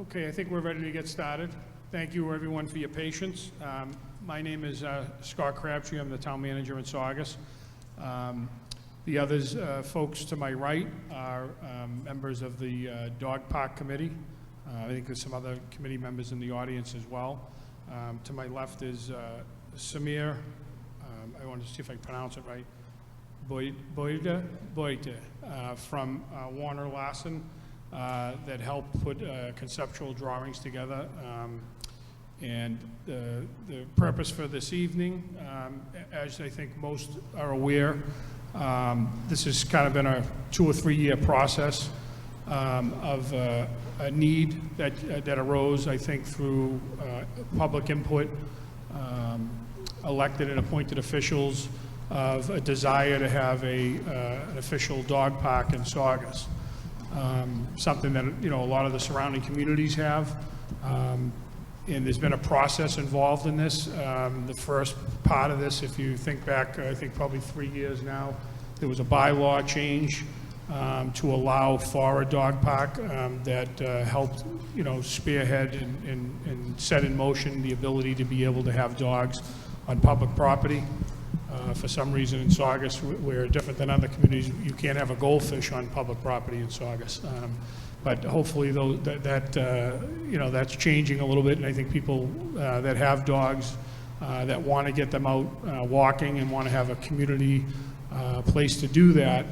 Okay, I think we're ready to get started. Thank you, everyone, for your patience. My name is Scott Crabtree. I'm the town manager in Saugus. The others, folks to my right, are members of the Dog Park Committee. I think there's some other committee members in the audience as well. To my left is Samir, I want to see if I pronounce it right, Boyda from Warner Larson, that helped put conceptual drawings together. And the purpose for this evening, as I think most are aware, this has kind of been a 2 or 3 year process of a need that arose, I think, through public input, elected and appointed officials, of a desire to have an official dog park in Saugus. Something that, you know, a lot of the surrounding communities have. And there's been a process involved in this. The first part of this, if you think back, I think probably 3 years now, there was a bylaw change to allow for a dog park that helped, you know, spearhead and set in motion the ability to be able to have dogs on public property. For some reason in Saugus, we're different than other communities. You can't have a goldfish on public property in Saugus. But hopefully you know, that's changing a little bit, and I think people that have dogs that want to get them out walking and want to have a community place to do that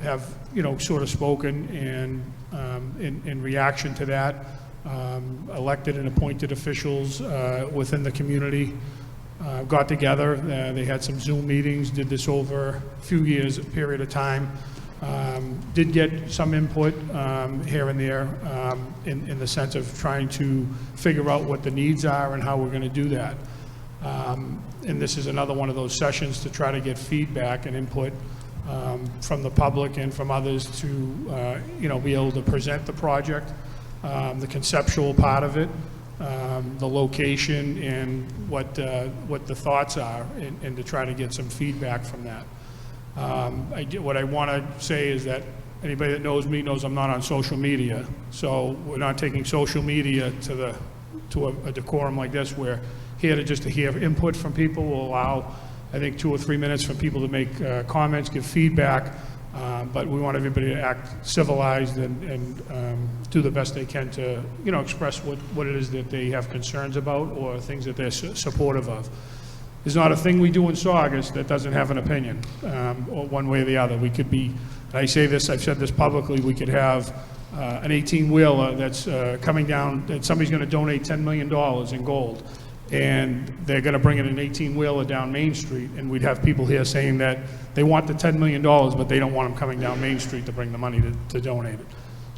have, you know, sort of spoken, and in reaction to that, elected and appointed officials within the community got together. They had some Zoom meetings, did this over a few years, a period of time. Did get some input here and there in the sense of trying to figure out what the needs are and how we're going to do that. And this is another one of those sessions to try to get feedback and input from the public and from others to you know, be able to present the project, the conceptual part of it, the location, and what the thoughts are, and to try to get some feedback from that. What I want to say is that anybody that knows me knows I'm not on social media, so we're not taking social media to a decorum like this. We're here to hear input from people. We'll allow, I think, 2 or 3 minutes for people to make comments, give feedback, but we want everybody to act civilized and do the best they can to, you know, express what it is that they have concerns about or things that they're supportive of. There's not a thing we do in Saugus that doesn't have an opinion, or one way or the other. We could be, and I say this, I've said this publicly, we could have an 18-wheeler that's coming down, that somebody's going to donate $10 million in gold, and they're going to bring in an 18-wheeler down Main Street, and we'd have people here saying that they want the $10 million, but they don't want them coming down Main Street to bring the money to donate it.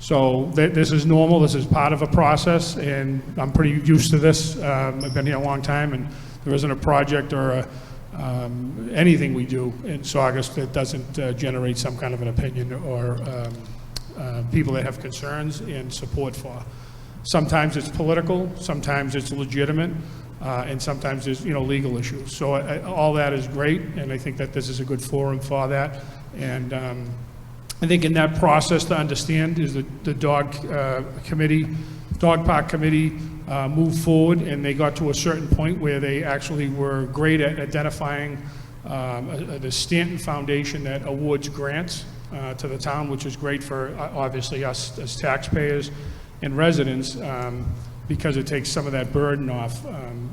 So this is normal. This is part of a process, and I'm pretty used to this. I've been here a long time, and there isn't a project or anything we do in Saugus that doesn't generate some kind of an opinion or people that have concerns and support for. Sometimes it's political, sometimes it's legitimate, and sometimes there's, you know, legal issues. So all that is great, and I think that this is a good forum for that. And I think in that process to understand is the dog park committee moved forward, and they got to a certain point where they actually were great at identifying the Stanton Foundation that awards grants to the town, which is great for obviously us as taxpayers and residents, because it takes some of that burden off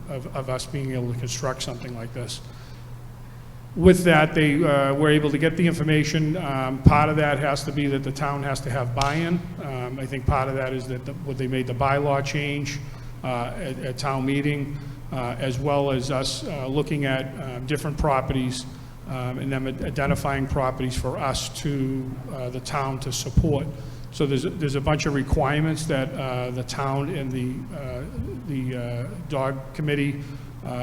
of us being able to construct something like this. With that, they were able to get the information. Part of that has to be that the town has to have buy-in. I think part of that is that they made the bylaw change at town meeting, as well as us looking at different properties and then identifying properties for us to the town to support. So there's a bunch of requirements that the town and the dog committee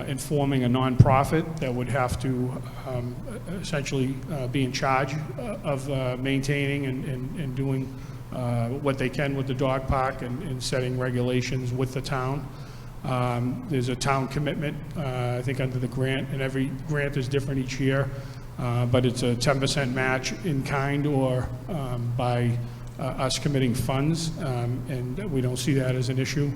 in forming a nonprofit that would have to essentially be in charge of maintaining and doing what they can with the dog park and setting regulations with the town. There's a town commitment, I think, under the grant, and every grant is different each year, but it's a 10% match in kind or by us committing funds, and we don't see that as an issue.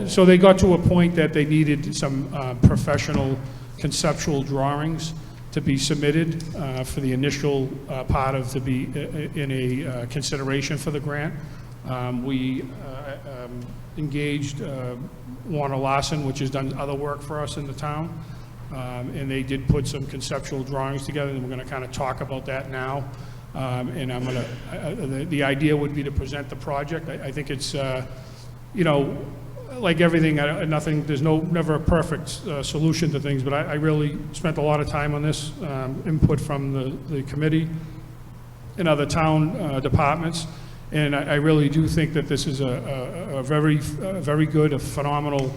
So they got to a point that they needed some professional conceptual drawings to be submitted for the initial part of to be in a consideration for the grant. We engaged Warner Larson, which has done other work for us in the town, and they did put some conceptual drawings together, and we're going to kind of talk about that now. And I'm going to, the idea would be to present the project. I think it's, you know, like everything, there's never a perfect solution to things, but I really spent a lot of time on this, input from the committee and other town departments, and I really do think that this is a very good, a phenomenal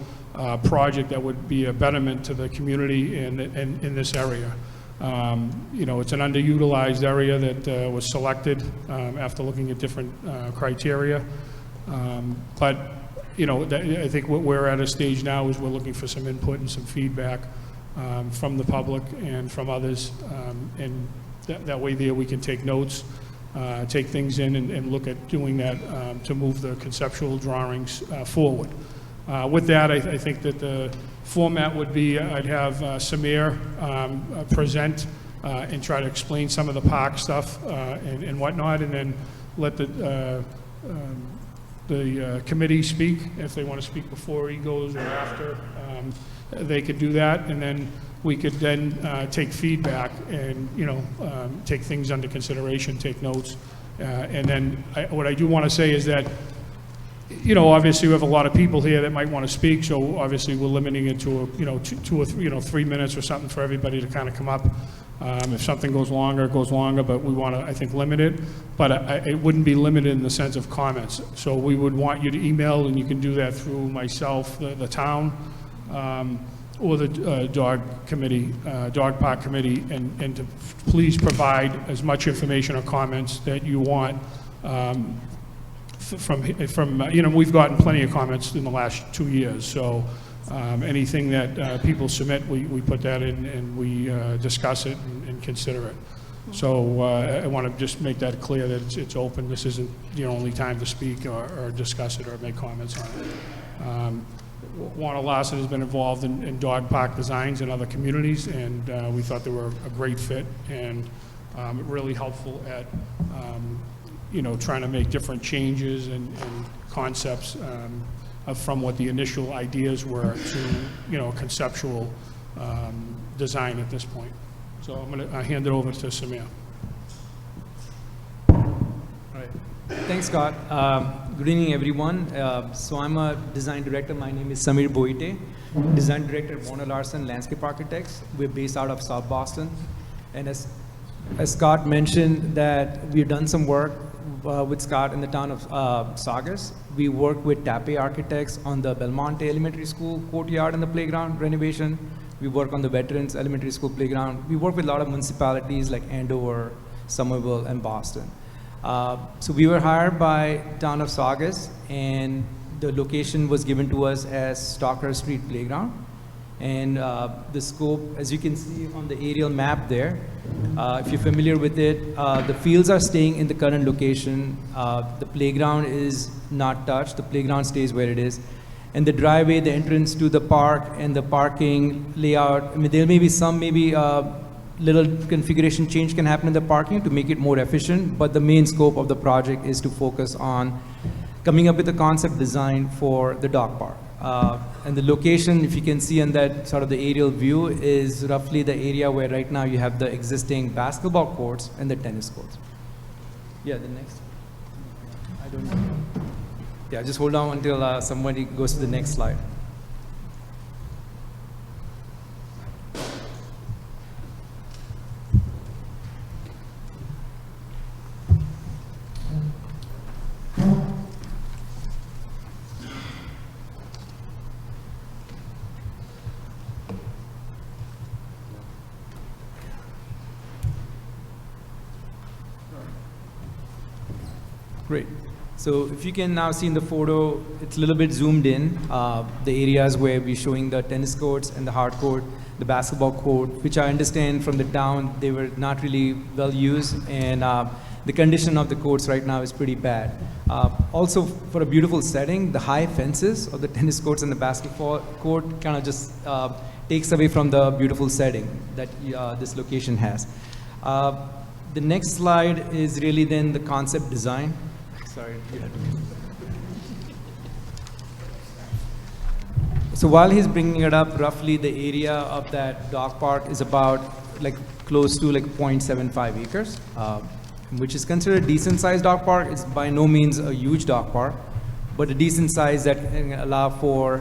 project that would be a betterment to the community in this area. You know, it's an underutilized area that was selected after looking at different criteria, but you know, I think what we're at a stage now is we're looking for some input and some feedback from the public and from others, and that way there we can take notes, take things in and look at doing that to move the conceptual drawings forward. With that, I think that the format would be I'd have Samir present and try to explain some of the park stuff and whatnot, and then let the committee speak. If they want to speak before he goes or after, they could do that, and then we could then take feedback and, you know, take things under consideration, take notes. And then what I do want to say is that, you know, obviously we have a lot of people here that might want to speak, so obviously we're limiting it to, you know, 2 or 3, 3 minutes or something for everybody to kind of come up. If something goes longer, it goes longer, but we want to, I think, limit it. But it wouldn't be limited in the sense of comments. So we would want you to email, and you can do that through myself, the town, or the dog park committee, and to please provide as much information or comments that you want. From you know, we've gotten plenty of comments in the last 2 years, so anything that people submit, we put that in and we discuss it and consider it. So I want to just make that clear that it's open. This isn't the only time to speak or discuss it or make comments on it. Warner Larson has been involved in dog park designs in other communities, and we thought they were a great fit and really helpful at you know, trying to make different changes and concepts from what the initial ideas were to, you know, conceptual design at this point. So I'm going to hand it over to Samir. All right. Thanks, Scott. Good evening, everyone. So I'm a design director. My name is Samir Boite, design director at Warner Larson Landscape Architects. We're based out of South Boston. And as Scott mentioned, that we've done some work with Scott in the town of Saugus. We work with Tappe Architects on the Belmonte Elementary School courtyard and the playground renovation. We work on the Veterans Elementary School playground. We work with a lot of municipalities like Andover, Somerville, and Boston. So we were hired by town of Saugus, and the location was given to us as Stalker Street Playground. And the scope, as you can see on the aerial map there, if you're familiar with it, the fields are staying in the current location. The playground is not touched. The playground stays where it is. And the driveway, the entrance to the park, and the parking layout, I mean, there may be some little configuration change can happen in the parking to make it more efficient, but the main scope of the project is to focus on coming up with a concept design for the dog park. And the location, if you can see on that sort of the aerial view, is roughly the area where right now you have the existing basketball courts and the tennis courts. Yeah, the next. I don't know. Yeah, just hold on until somebody goes to the next slide. Great. So if you can now see in the photo, it's a little bit zoomed in, the areas where we're showing the tennis courts and the hard court, the basketball court, which I understand from the town, they were not really well used. And the condition of the courts right now is pretty bad. Also, for a beautiful setting, the high fences of the tennis courts and the basketball court kind of just takes away from the beautiful setting that this location has. The next slide is really then the concept design. Sorry, you had to. So while he's bringing it up, roughly the area of that dog park is about like close to like 0.75 acres, which is considered a decent sized dog park. It's by no means a huge dog park, but a decent size that can allow for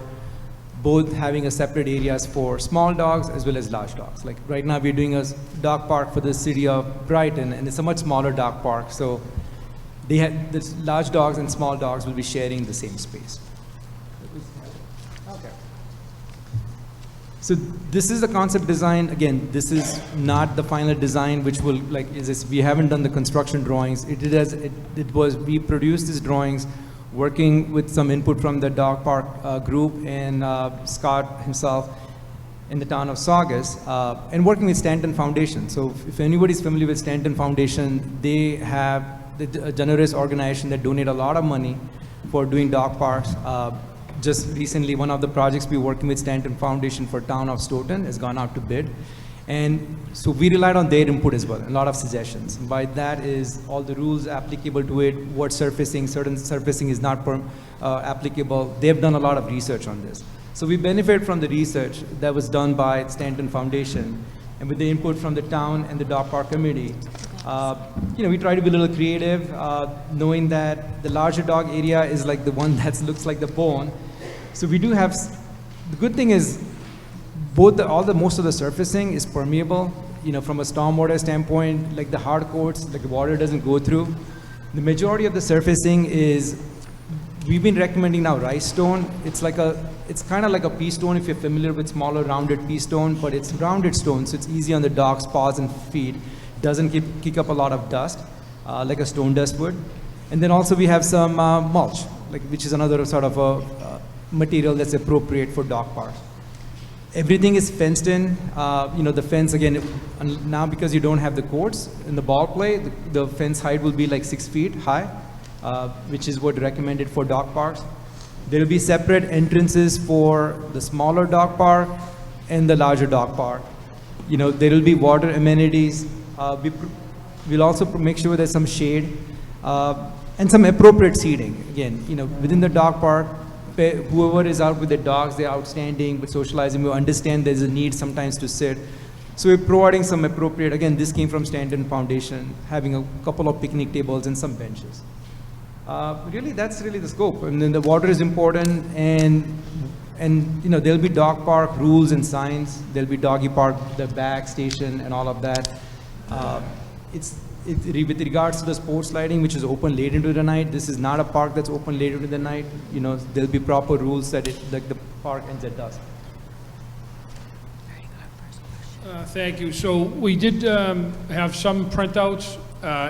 both having a separate areas for small dogs as well as large dogs. Like right now we're doing a dog park for the city of Brighton, and it's a much smaller dog park. So they have this large dogs and small dogs will be sharing the same space. Okay. So this is the concept design. Again, this is not the final design, which will we haven't done the construction drawings. We produced these drawings working with some input from the dog park group and Scott himself in the town of Saugus, and working with Stanton Foundation. So if anybody's familiar with Stanton Foundation, they have a generous organization that donate a lot of money for doing dog parks. Just recently, one of the projects we're working with Stanton Foundation for town of Stoughton has gone out to bid. And so we relied on their input as well, a lot of suggestions. By that is all the rules applicable to it, what surfacing, certain surfacing is not applicable. They've done a lot of research on this. So we benefit from the research that was done by Stanton Foundation, and with the input from the town and the dog park committee. We try to be a little creative, knowing that the larger dog area is like the one that looks like the bone. So we do have, the good thing is, most of the surfacing is permeable. From a stormwater standpoint, like the hard courts, like the water doesn't go through. The majority of the surfacing is, we've been recommending now rice stone. It's kind of like a pea stone if you're familiar with smaller rounded pea stone, but it's rounded stone, so it's easy on the dog's paws and feet. Doesn't kick up a lot of dust, like a stone dust would. And then also we have some mulch, which is another sort of a material that's appropriate for dog parks. Everything is fenced in. The fence, again, now because you don't have the courts in the ball play, the fence height will be like 6 feet high, which is what recommended for dog parks. There will be separate entrances for the smaller dog park and the larger dog park. There will be water amenities. We'll also make sure there's some shade and some appropriate seating. Again, within the dog park, whoever is out with their dogs, they're outstanding with socializing. We understand there's a need sometimes to sit. So we're providing some appropriate, again, this came from Stanton Foundation, having a couple of picnic tables and some benches. Really, that's really the scope. And then the water is important, and there'll be dog park rules and signs. There'll be doggy park, the bag station, and all of that. With regards to the sports lighting, which is open late into the night, this is not a park that's open late into the night. There'll be proper rules that the park ends at dusk. Thank you. So we did have some printouts.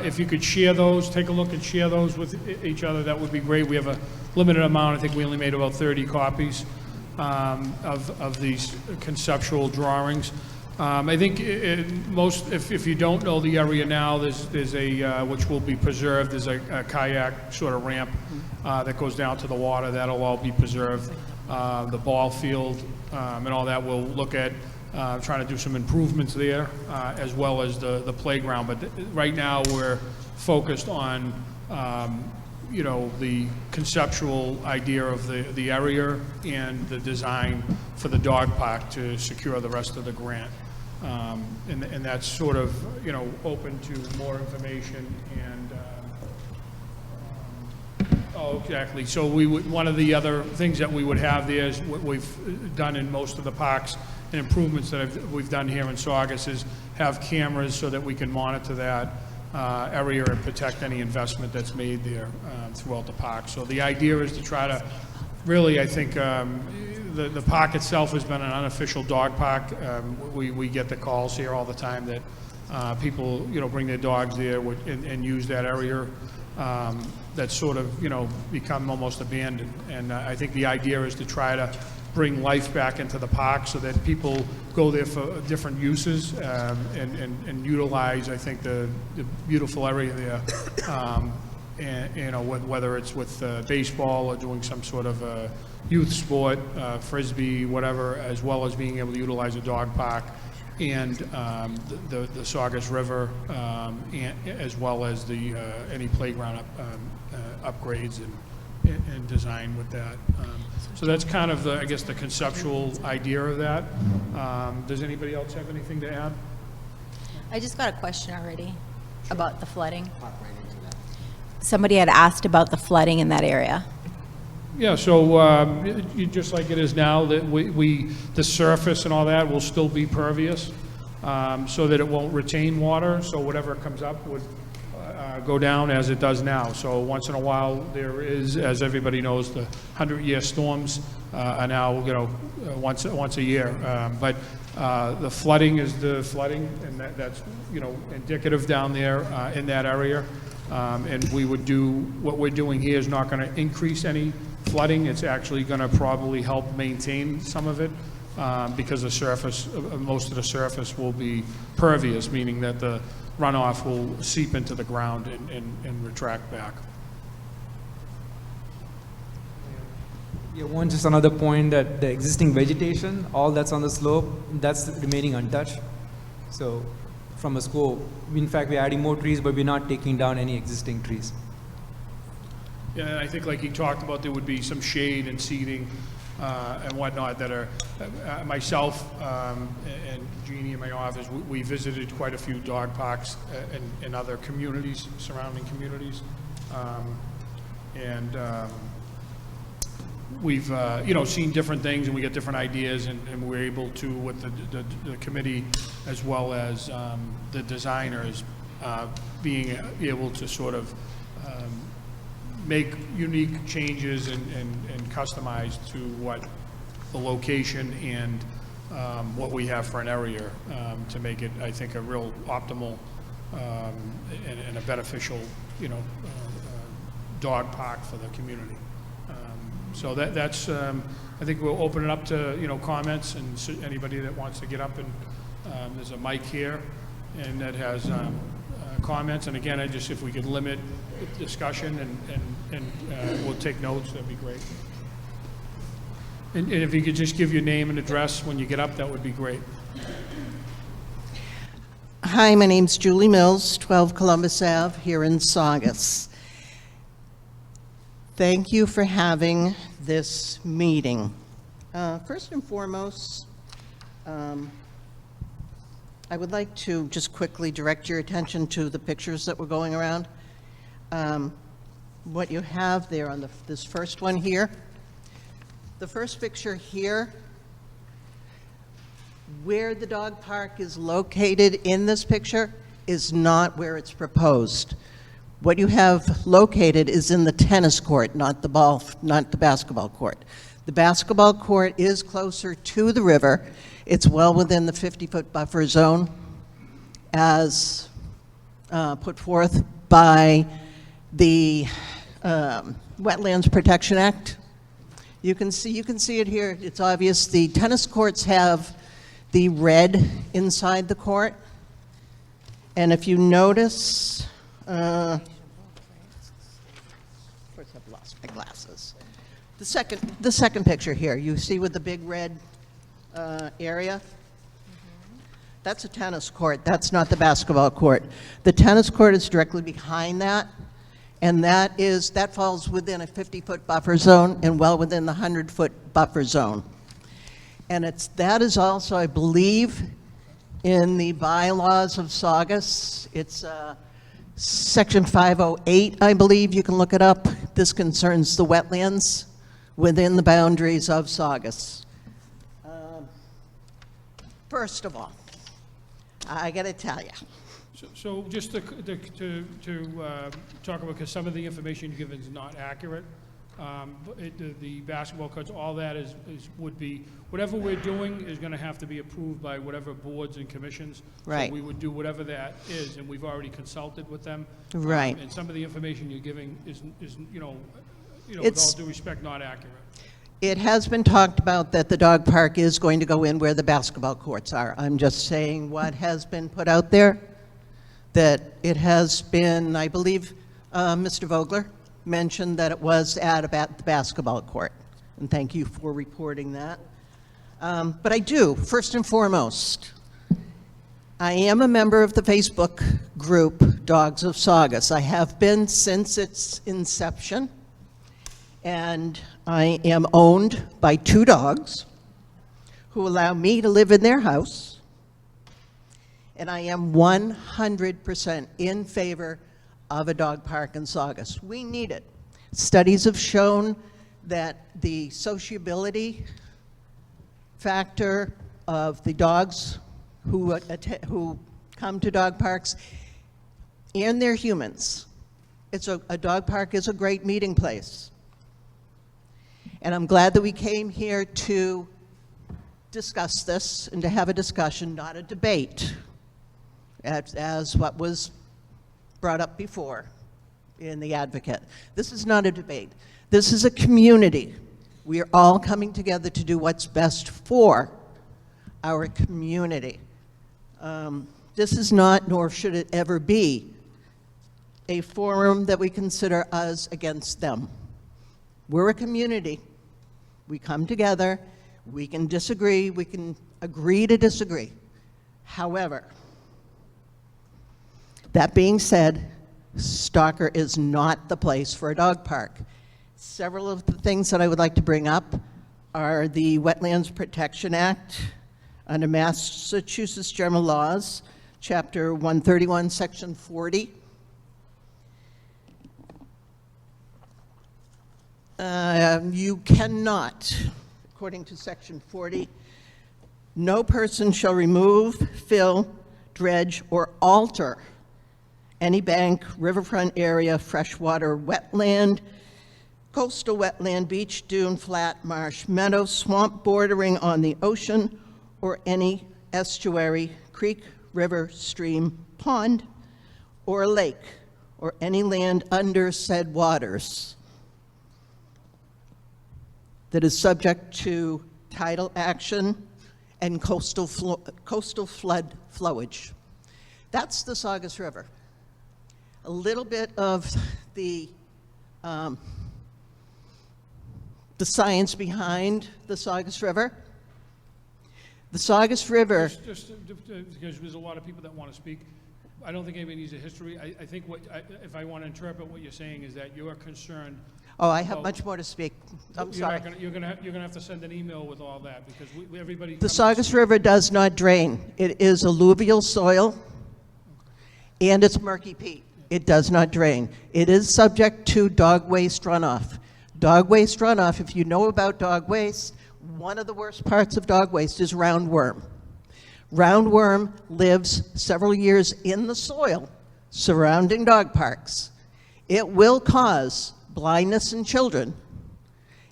If you could share those, take a look and share those with each other, that would be great. We have a limited amount. I think we only made about 30 copies of these conceptual drawings. I think if you don't know the area now, there's a which will be preserved. There's a kayak sort of ramp that goes down to the water. That'll all be preserved. The ball field and all that. We'll look at trying to do some improvements there, as well as the playground. But right now we're focused on the conceptual idea of the area and the design for the dog park to secure the rest of the grant. And that's sort of, open to more information and, exactly. So one of the other things that we would have there is what we've done in most of the parks and improvements that we've done here in Saugus is have cameras so that we can monitor that area and protect any investment that's made there throughout the park. So the idea is to try to really, I think, the park itself has been an unofficial dog park. We get the calls here all the time that people, bring their dogs there and use that area. That's sort of, become almost abandoned. And I think the idea is to try to bring life back into the park so that people go there for different uses and utilize, I think, the beautiful area there. And, you know, whether it's with baseball or doing some sort of youth sport, frisbee, whatever, as well as being able to utilize a dog park and the Saugus River, and, as well as the any playground upgrades and design with that. So that's kind of the, I guess, the conceptual idea of that. Does anybody else have anything to add? I just got a question already about the flooding. Somebody had asked about the flooding in that area. Yeah, so just like it is now, that the surface and all that will still be pervious, so that it won't retain water, so whatever comes up would go down as it does now. So once in a while, there is, as everybody knows, the 100-year storms are now, you know, once a year. But the flooding is the flooding, and that's, you know, indicative down there in that area. And we would do, what we're doing here is not going to increase any flooding. It's actually going to probably help maintain some of it, because the surface, most of the surface will be pervious, meaning that the runoff will seep into the ground and retract back. Yeah, one just another point that the existing vegetation, all that's on the slope, that's remaining untouched. So from a scope, in fact, we're adding more trees, but we're not taking down any existing trees. Yeah, and I think like he talked about, there would be some shade and seating and whatnot that are, myself and Jeannie in my office, we visited quite a few dog parks in other communities, surrounding communities. We've, you know, seen different things, and we get different ideas, and we're able to, with the committee, as well as the designers, being able to sort of make unique changes and customize to what the location and what we have for an area, to make it, I think, a real optimal and a beneficial, you know, dog park for the community. So that's, I think we'll open it up to, you know, comments, and anybody that wants to get up, and there's a mic here, and that has comments. And again, if we could limit discussion and we'll take notes, that'd be great. And if you could just give your name and address when you get up, that would be great. Hi, my name's Julie Mills, 12 Columbus Ave, here in Saugus. Thank you for having this meeting. First and foremost, I would like to just quickly direct your attention to the pictures that were going around. What you have there on this first one here, the first picture here, where the dog park is located in this picture is not where it's proposed. What you have located is in the tennis court, not the basketball court. The basketball court is closer to the river. It's well within the 50-foot buffer zone as put forth by the Wetlands Protection Act. You can see it here. It's obvious. The tennis courts have the red inside the court. And if you notice, of course I've lost my glasses. The second picture here, you see with the big red area? That's a tennis court. That's not the basketball court. The tennis court is directly behind that, and that falls within a 50-foot buffer zone and well within the 100-foot buffer zone. And that is also, I believe, in the bylaws of Saugus. It's Section 508, I believe. You can look it up. This concerns the wetlands within the boundaries of Saugus. First of all, I got to tell you. So just to talk about, because some of the information you've given is not accurate. The basketball courts, all that would be, whatever we're doing is going to have to be approved by whatever boards and commissions. Right. So we would do whatever that is, and we've already consulted with them. Right. And some of the information you're giving is with all due respect, not accurate. It has been talked about that the dog park is going to go in where the basketball courts are. I'm just saying what has been put out there, that it has been, I believe, Mr. Vogler mentioned that it was at about the basketball court. And thank you for reporting that. But I do, first and foremost, I am a member of the Facebook group Dogs of Saugus. I have been since its inception. And I am owned by 2 dogs who allow me to live in their house. And I am 100% in favor of a dog park in Saugus. We need it. Studies have shown that the sociability factor of the dogs who come to dog parks and their humans. A dog park is a great meeting place. And I'm glad that we came here to discuss this and to have a discussion, not a debate, as what was brought up before in the Advocate. This is not a debate. This is a community. We are all coming together to do what's best for our community. This is not, nor should it ever be, a forum that we consider us against them. We're a community. We come together, we can disagree, we can agree to disagree. However, that being said, Stalker is not the place for a dog park. Several of the things that I would like to bring up are the Wetlands Protection Act under Massachusetts General Laws, Chapter 131, Section 40. You cannot, according to Section 40, no person shall remove, fill, dredge, or alter any bank, riverfront area, freshwater wetland, coastal wetland, beach, dune, flat, marsh, meadow, swamp bordering on the ocean, or any estuary, creek, river, stream, pond, or lake, or any land under said waters that is subject to tidal action and coastal flood flowage. That's the Saugus River. A little bit of the science behind the Saugus River. The Saugus River. Just because there's a lot of people that want to speak, I don't think anybody needs a history. I think if I want to interpret what you're saying is that you are concerned. Oh, I have much more to speak. I'm sorry. You're gonna have to send an email with all that because everybody. The Saugus River does not drain. It is alluvial soil, and it's murky peat. It does not drain. It is subject to dog waste runoff. Dog waste runoff, if you know about dog waste, one of the worst parts of dog waste is roundworm. Roundworm lives several years in the soil surrounding dog parks. It will cause blindness in children.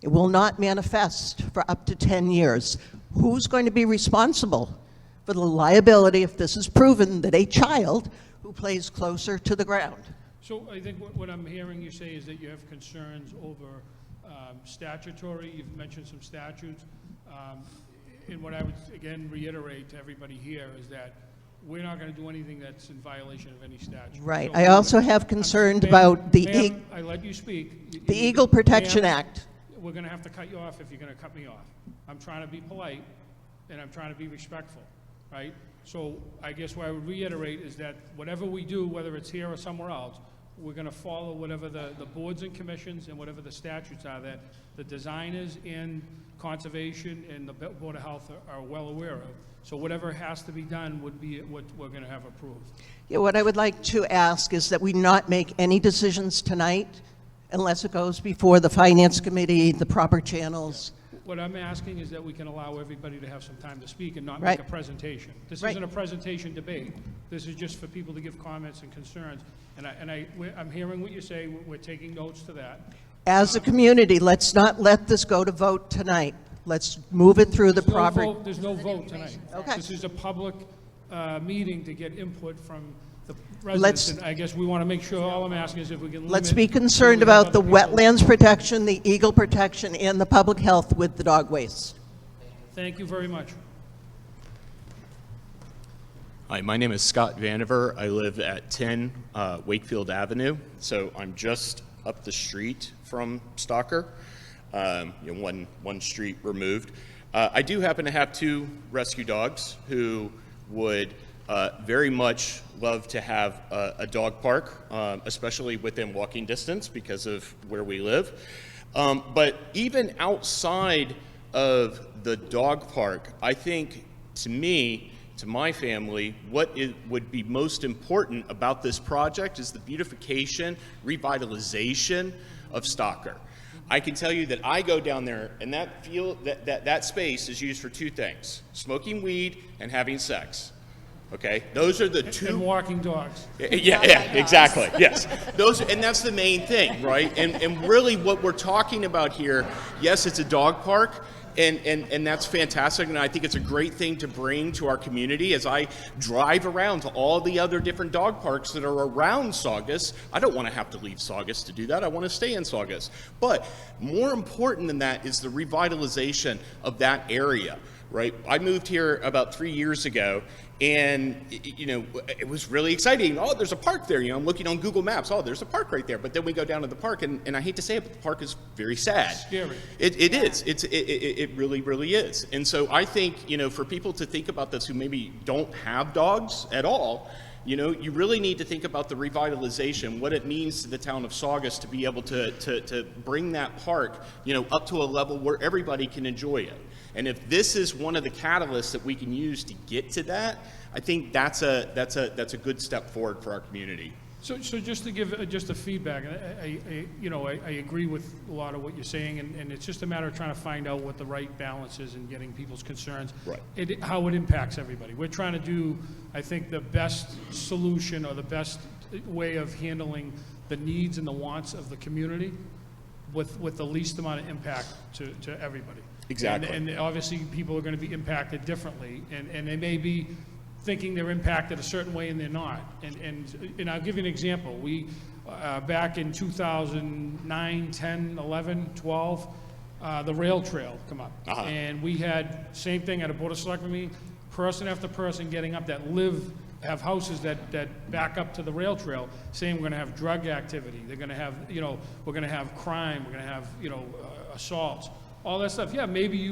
It will not manifest for up to 10 years. Who's going to be responsible for the liability if this is proven that a child who plays closer to the ground? So I think what I'm hearing you say is that you have concerns over statutory, you've mentioned some statutes, and what I would again reiterate to everybody here is that we're not going to do anything that's in violation of any statute. Right. So I also have concerns about the I let you speak. the Eagle Protection Act. We're going to have to cut you off if you're going to cut me off. I'm trying to be polite, and I'm trying to be respectful, right? So I guess what I would reiterate is that whatever we do, whether it's here or somewhere else, we're going to follow whatever the boards and commissions and whatever the statutes are that the designers and conservation and the Board of Health are well aware of. So whatever has to be done would be what we're going to have approved. Yeah, what I would like to ask is that we not make any decisions tonight unless it goes before the Finance Committee, the proper channels. What I'm asking is that we can allow everybody to have some time to speak and not Right. make a presentation. This Right. isn't a presentation debate. This is just for people to give comments and concerns. And I'm hearing what you say. We're taking notes to that. As a community, let's not let this go to vote tonight. Let's move it through the There's no proper. vote- There's no vote tonight. Okay. This is a public meeting to get input from the residents, and I guess we want to make sure, all I'm asking is if we can limit. Let's be concerned about the wetlands protection, the eagle protection, and the public health with the dog waste. Thank you very much. Hi, my name is Scott Vanover. I live at 10 Wakefield Avenue, so I'm just up the street from Stalker, one street removed. I do happen to have 2 rescue dogs who would very much love to have a dog park, especially within walking distance because of where we live. But even outside of the dog park, I think, to me, to my family, what would be most important about this project is the beautification, revitalization of Stalker. I can tell you that I go down there, and that space is used for 2 things: smoking weed and having sex. Okay, those are the 2. And walking dogs. Yeah, exactly. Yes, and that's the main thing, right? And really, what we're talking about here, yes, it's a dog park. And that's fantastic, and I think it's a great thing to bring to our community. As I drive around to all the other different dog parks that are around Saugus, I don't want to have to leave Saugus to do that. I want to stay in Saugus. But more important than that is the revitalization of that area, right? I moved here about 3 years ago, and it was really exciting. Oh, there's a park there. I'm looking on Google Maps. Oh, there's a park right there. But then we go down to the park, and I hate to say it, but the park is very sad. It's scary. It is. It really, really is. And so I think, for people to think about this who maybe don't have dogs at all, you really need to think about the revitalization, what it means to the town of Saugus to be able to bring that park, up to a level where everybody can enjoy it. And if this is one of the catalysts that we can use to get to that, I think that's a good step forward for our community. So just to give just a feedback, I agree with a lot of what you're saying, and it's just a matter of trying to find out what the right balance is and getting people's concerns, right. How it impacts everybody. We're trying to do, I think, the best solution or the best way of handling the needs and the wants of the community with the least amount of impact to everybody. Exactly. And obviously, people are going to be impacted differently, and they may be thinking they're impacted a certain way and they're not. And I'll give you an example. We, back in 2009, 10, 11, 12, the rail trail come up. Uh-huh. And we had, same thing at a Board of Selectmen meeting, person after person getting up that have houses that back up to the rail trail, saying we're going to have drug activity, they're going to have, we're going to have crime, we're going to have, assaults, all that stuff. Yeah, maybe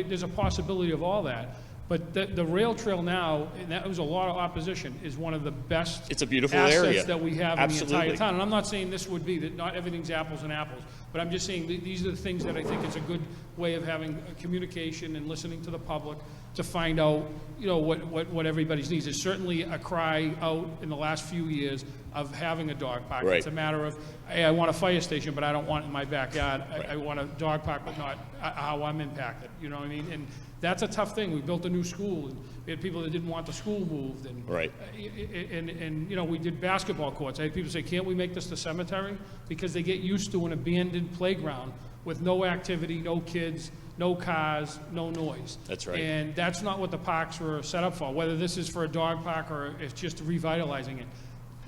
there's a possibility of all that. But the rail trail now, and that was a lot of opposition, is one of the best It's a beautiful assets area. that we have Absolutely. in the entire town. And I'm not saying this would be, that not everything's apples and apples, but I'm just saying these are the things that I think it's a good way of having communication and listening to the public to find out, what everybody's needs. There's certainly a cry out in the last few years of having a dog park. Right. It's a matter of, hey, I want a fire station, but I don't want it in my backyard. Right. I want a dog park, but not how I'm impacted. You know what I mean? And that's a tough thing. We built a new school, and we had people that didn't want the school moved, and Right. And we did basketball courts. I had people say, "Can't we make this the cemetery?" Because they get used to an abandoned playground with no activity, no kids, no cars, no noise. That's right. And that's not what the parks were set up for. Whether this is for a dog park or it's just revitalizing it,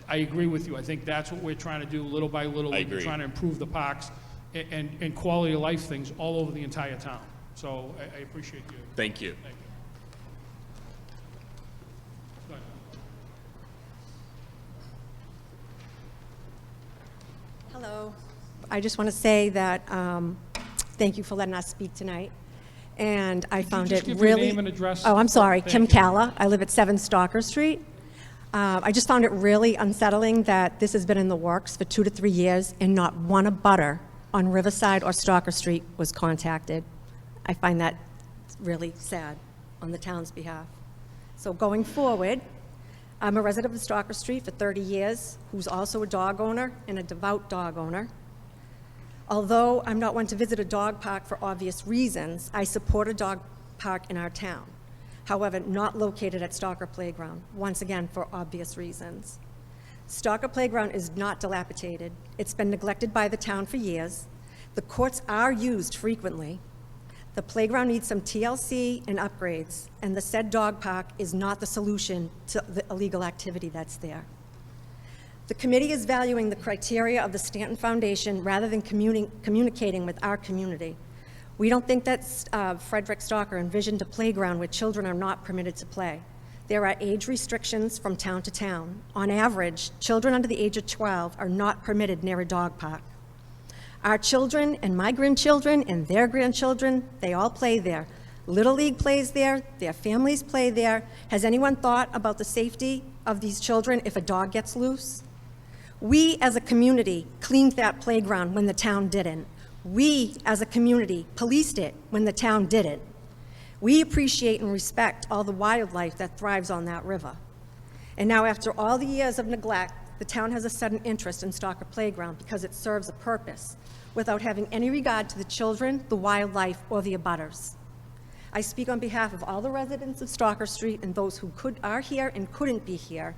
I agree with you. I think that's what we're trying to do, little by little. I We're agree. trying to improve the parks and quality of life things all over the entire town. So I appreciate you. Thank you. Thank you. Go ahead. Hello. I just want to say that thank you for letting us speak tonight. And I found just it give your really. name and address? Oh, I'm sorry, Thank Kim you. Calla. I live at 7 Stalker Street. I just found it really unsettling that this has been in the works for 2 to 3 years and not one abutter on Riverside or Stalker Street was contacted. I find that really sad on the town's behalf. So going forward, I'm a resident of Stalker Street for 30 years, who's also a dog owner and a devout dog owner. Although I'm not one to visit a dog park for obvious reasons, I support a dog park in our town. However, not located at Stalker Playground, once again, for obvious reasons. Stalker Playground is not dilapidated. It's been neglected by the town for years. The courts are used frequently. The playground needs some TLC and upgrades, and the said dog park is not the solution to the illegal activity that's there. The committee is valuing the criteria of the Stanton Foundation rather than communicating with our community. We don't think that Frederick Stalker envisioned a playground where children are not permitted to play. There are age restrictions from town to town. On average, children under the age of 12 are not permitted near a dog park. Our children and my grandchildren and their grandchildren, they all play there. Little League plays there, their families play there. Has anyone thought about the safety of these children if a dog gets loose? We as a community cleaned that playground when the town didn't. We as a community policed it when the town didn't. We appreciate and respect all the wildlife that thrives on that river. And now after all the years of neglect, the town has a sudden interest in Stalker Playground because it serves a purpose without having any regard to the children, the wildlife, or the abutters. I speak on behalf of all the residents of Stalker Street and those who are here and couldn't be here,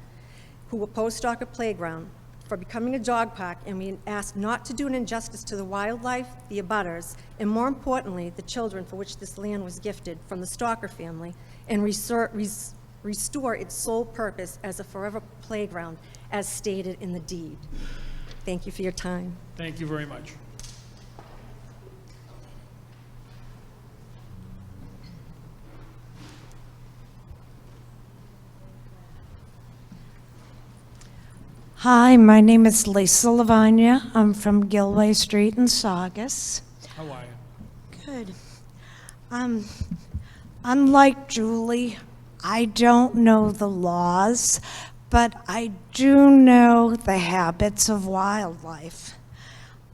who oppose Stalker Playground for becoming a dog park, and we ask not to do an injustice to the wildlife, the abutters, and more importantly, the children for which this land was gifted from the Stalker family, and restore its sole purpose as a forever playground as stated in the deed. Thank you for your time. Thank you very much. Hi, my name is Lisa Lavagna. I'm from Gilway Street in Saugus. How are you? Good. Unlike Julie, I don't know the laws, but I do know the habits of wildlife.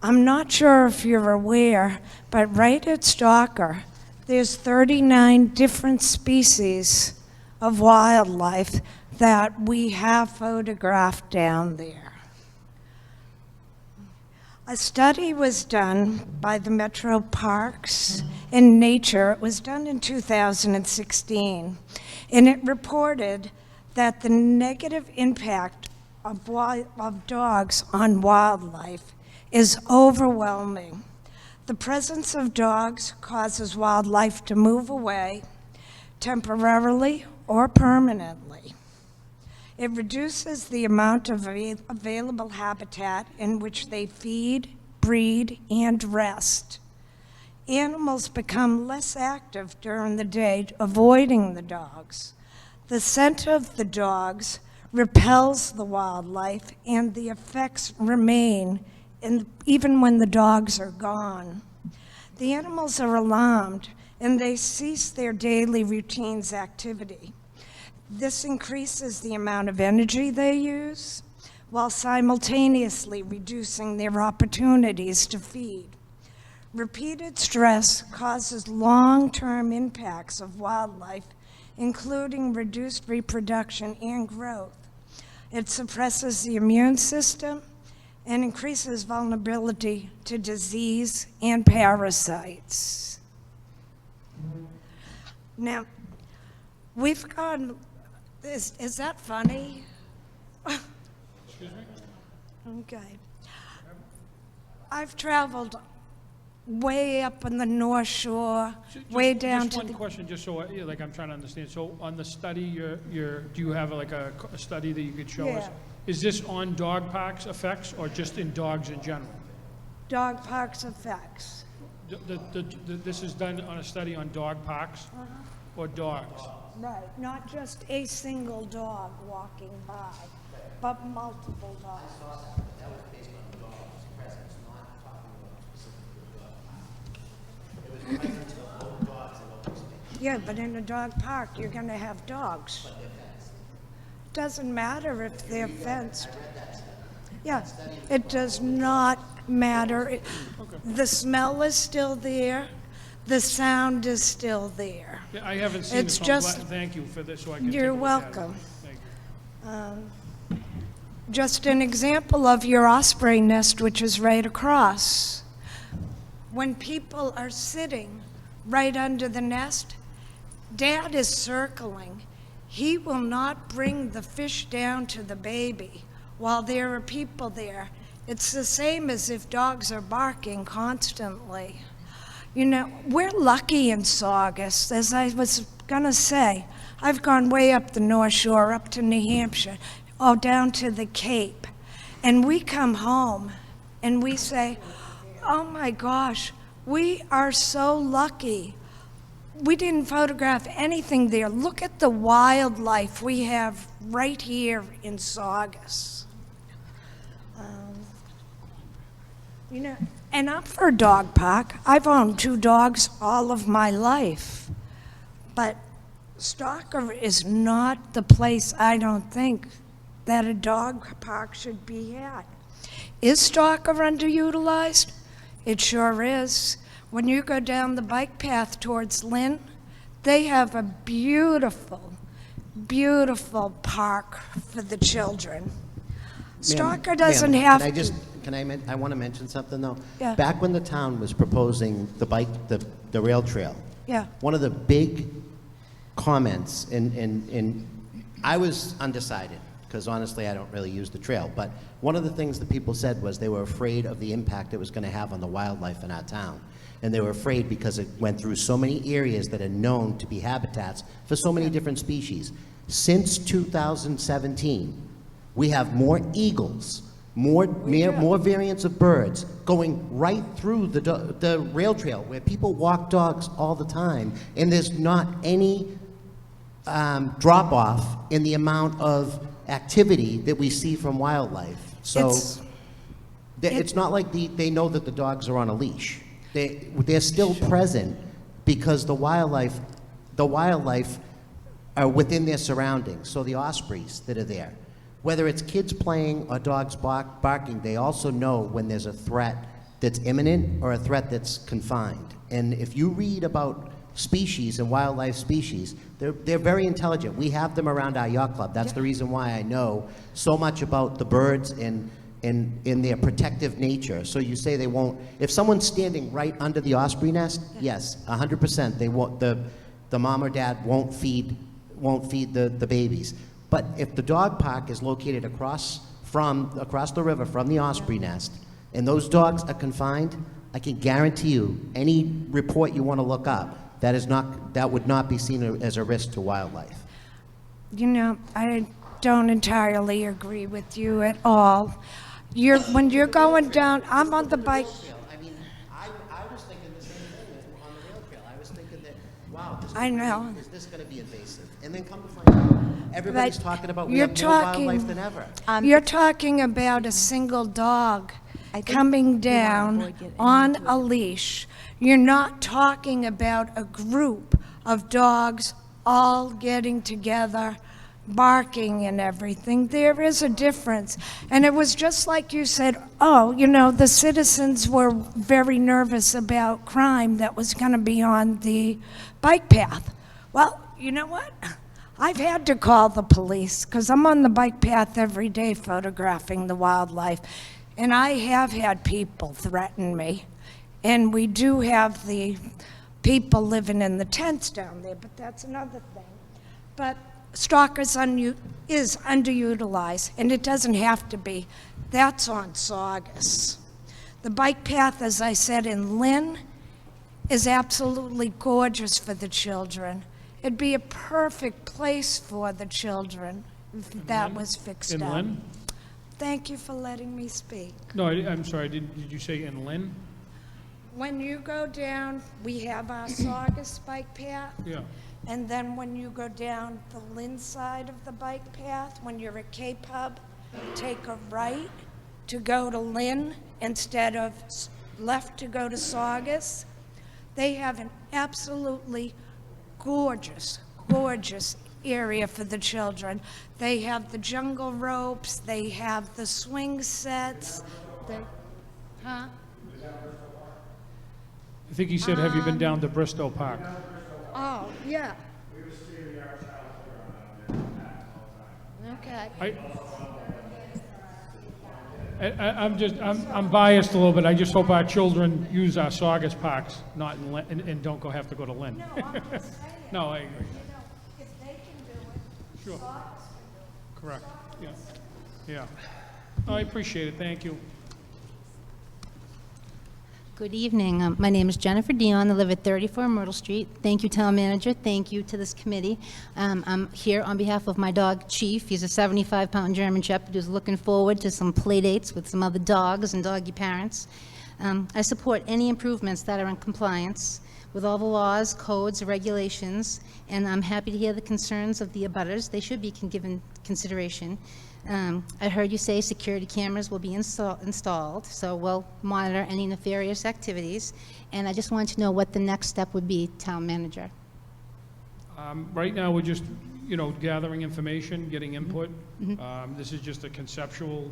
I'm not sure if you're aware, but right at Stalker, there's 39 different species of wildlife that we have photographed down there. A study was done by the Metro Parks and Nature. It was done in 2016, and it reported that the negative impact of dogs on wildlife is overwhelming. The presence of dogs causes wildlife to move away temporarily or permanently. It reduces the amount of available habitat in which they feed, breed, and rest. Animals become less active during the day, avoiding the dogs. The scent of the dogs repels the wildlife, and the effects remain even when the dogs are gone. The animals are alarmed, and they cease their daily routine's activity. This increases the amount of energy they use, while simultaneously reducing their opportunities to feed. Repeated stress causes long-term impacts of wildlife, including reduced reproduction and growth. It suppresses the immune system and increases vulnerability to disease and parasites. Now, we've gone, is that funny? Excuse me? Okay. I've traveled way up on the North Shore, way down Just to one the... question, just so, like, I'm trying to understand. So on the study, do you have like a study that you could show us? Yeah. Is this on dog parks effects or just in dogs in general? dog parks effects. This is done on a study on dog parks or dogs? Right, not just a single dog walking by, but multiple dogs. That was based on dogs' presence, not talking about specifically dog. It was referring to local dogs and open space. Yeah, but in a dog park, you're gonna have dogs. Doesn't matter if they're fenced. Yeah, it does not matter. The smell is still there, the sound is still there. Yeah, I haven't seen It's this, so I'm just- glad, thank you for this, so I can take a You're look at it. welcome. Thank you. Just an example of your osprey nest, which is right across. When people are sitting right under the nest, Dad is circling. He will not bring the fish down to the baby while there are people there. It's the same as if dogs are barking constantly. You know, we're lucky in Saugus, as I was gonna say. I've gone way up the North Shore, up to New Hampshire, down to the Cape. And we come home and we say, oh my gosh, we are so lucky. We didn't photograph anything there. Look at the wildlife we have right here in Saugus. You know, and I'm for a dog park. I've owned 2 dogs all of my life. But Stalker is not the place, I don't think, that a dog park should be at. Is Stalker underutilized? It sure is. When you go down the bike path towards Lynn, they have a beautiful, beautiful park for the children. Stalker doesn't have to. I want to mention something, though. Yeah. Back when the town was proposing the rail trail, Yeah. one of the big comments, and I was undecided, because honestly, I don't really use the trail, but one of the things that people said was they were afraid of the impact it was going to have on the wildlife in our town. And they were afraid because it went through so many areas that are known to be habitats for so many different species. Since 2017, we have more eagles, more variants of birds going right through the rail trail where people walk dogs all the time, and there's not any drop off in the amount of activity that we see from wildlife. So it's not like they know that the dogs are on a leash. They're still present because the wildlife are within their surroundings. So the ospreys that are there, whether it's kids playing or dogs barking, they also know when there's a threat that's imminent or a threat that's confined. And if you read about species and wildlife species, they're very intelligent. We have them around our yacht club. That's the reason why I know so much about the birds and in their protective nature. So you say they won't, if someone's standing right under the osprey nest, yes, 100%, they won't, the mom or dad won't feed the babies. But if the dog park is located across the river from the osprey nest, and those dogs are confined, I can guarantee you, any report you want to look up, that would not be seen as a risk to wildlife. You know, I don't entirely agree with you at all. When you're going down, I'm on the bike. I mean, I was thinking the same thing on the rail trail. I was thinking that, wow, I know. Is this going to be invasive? And then come to find out, everybody's talking about we have more wildlife than ever. You're talking about a single dog coming down on a leash. You're not talking about a group of dogs all getting together, barking and everything. There is a difference. And it was just like you said, oh, you know, the citizens were very nervous about crime that was going to be on the bike path. Well, you know what? I've had to call the police because I'm on the bike path every day photographing the wildlife. And I have had people threaten me. And we do have the people living in the tents down there, but that's another thing. But Stalker is underutilized, and it doesn't have to be. That's on Saugus. The bike path, as I said, in Lynn is absolutely gorgeous for the children. It'd be a perfect place for the children if that was fixed up. In Lynn? Thank you for letting me speak. No, I'm sorry, did you say in Lynn? When you go down, we have our Saugus bike path. Yeah. And then when you go down the Lynn side of the bike path, when you're at K-Pub, take a right to go to Lynn instead of left to go to Saugus. They have an absolutely gorgeous, gorgeous area for the children. They have the jungle ropes, they have the swing sets. Huh? I think he said, have you been down to Bristol Park? Oh, yeah. Okay. I'm biased a little bit. I just hope our children use our Saugus parks, not in Lynn, and don't have to go to Lynn. No, I'm just saying. No, I agree. You know, if they can do it, Sure. Saugus can do it. Correct. Yeah. Yeah. No, I appreciate it. Thank you. Good evening. My name is Jennifer Dion. I live at 34 Myrtle Street. Thank you, Town Manager. Thank you to this committee. I'm here on behalf of my dog, Chief. He's a 75-pound German Shepherd who's looking forward to some play dates with some other dogs and doggy parents. I support any improvements that are in compliance with all the laws, codes, regulations, and I'm happy to hear the concerns of the abutters. They should be given consideration. I heard you say security cameras will be installed, so we'll monitor any nefarious activities. And I just wanted to know what the next step would be, Town Manager. Right now, we're just, gathering information, getting input. This is just a conceptual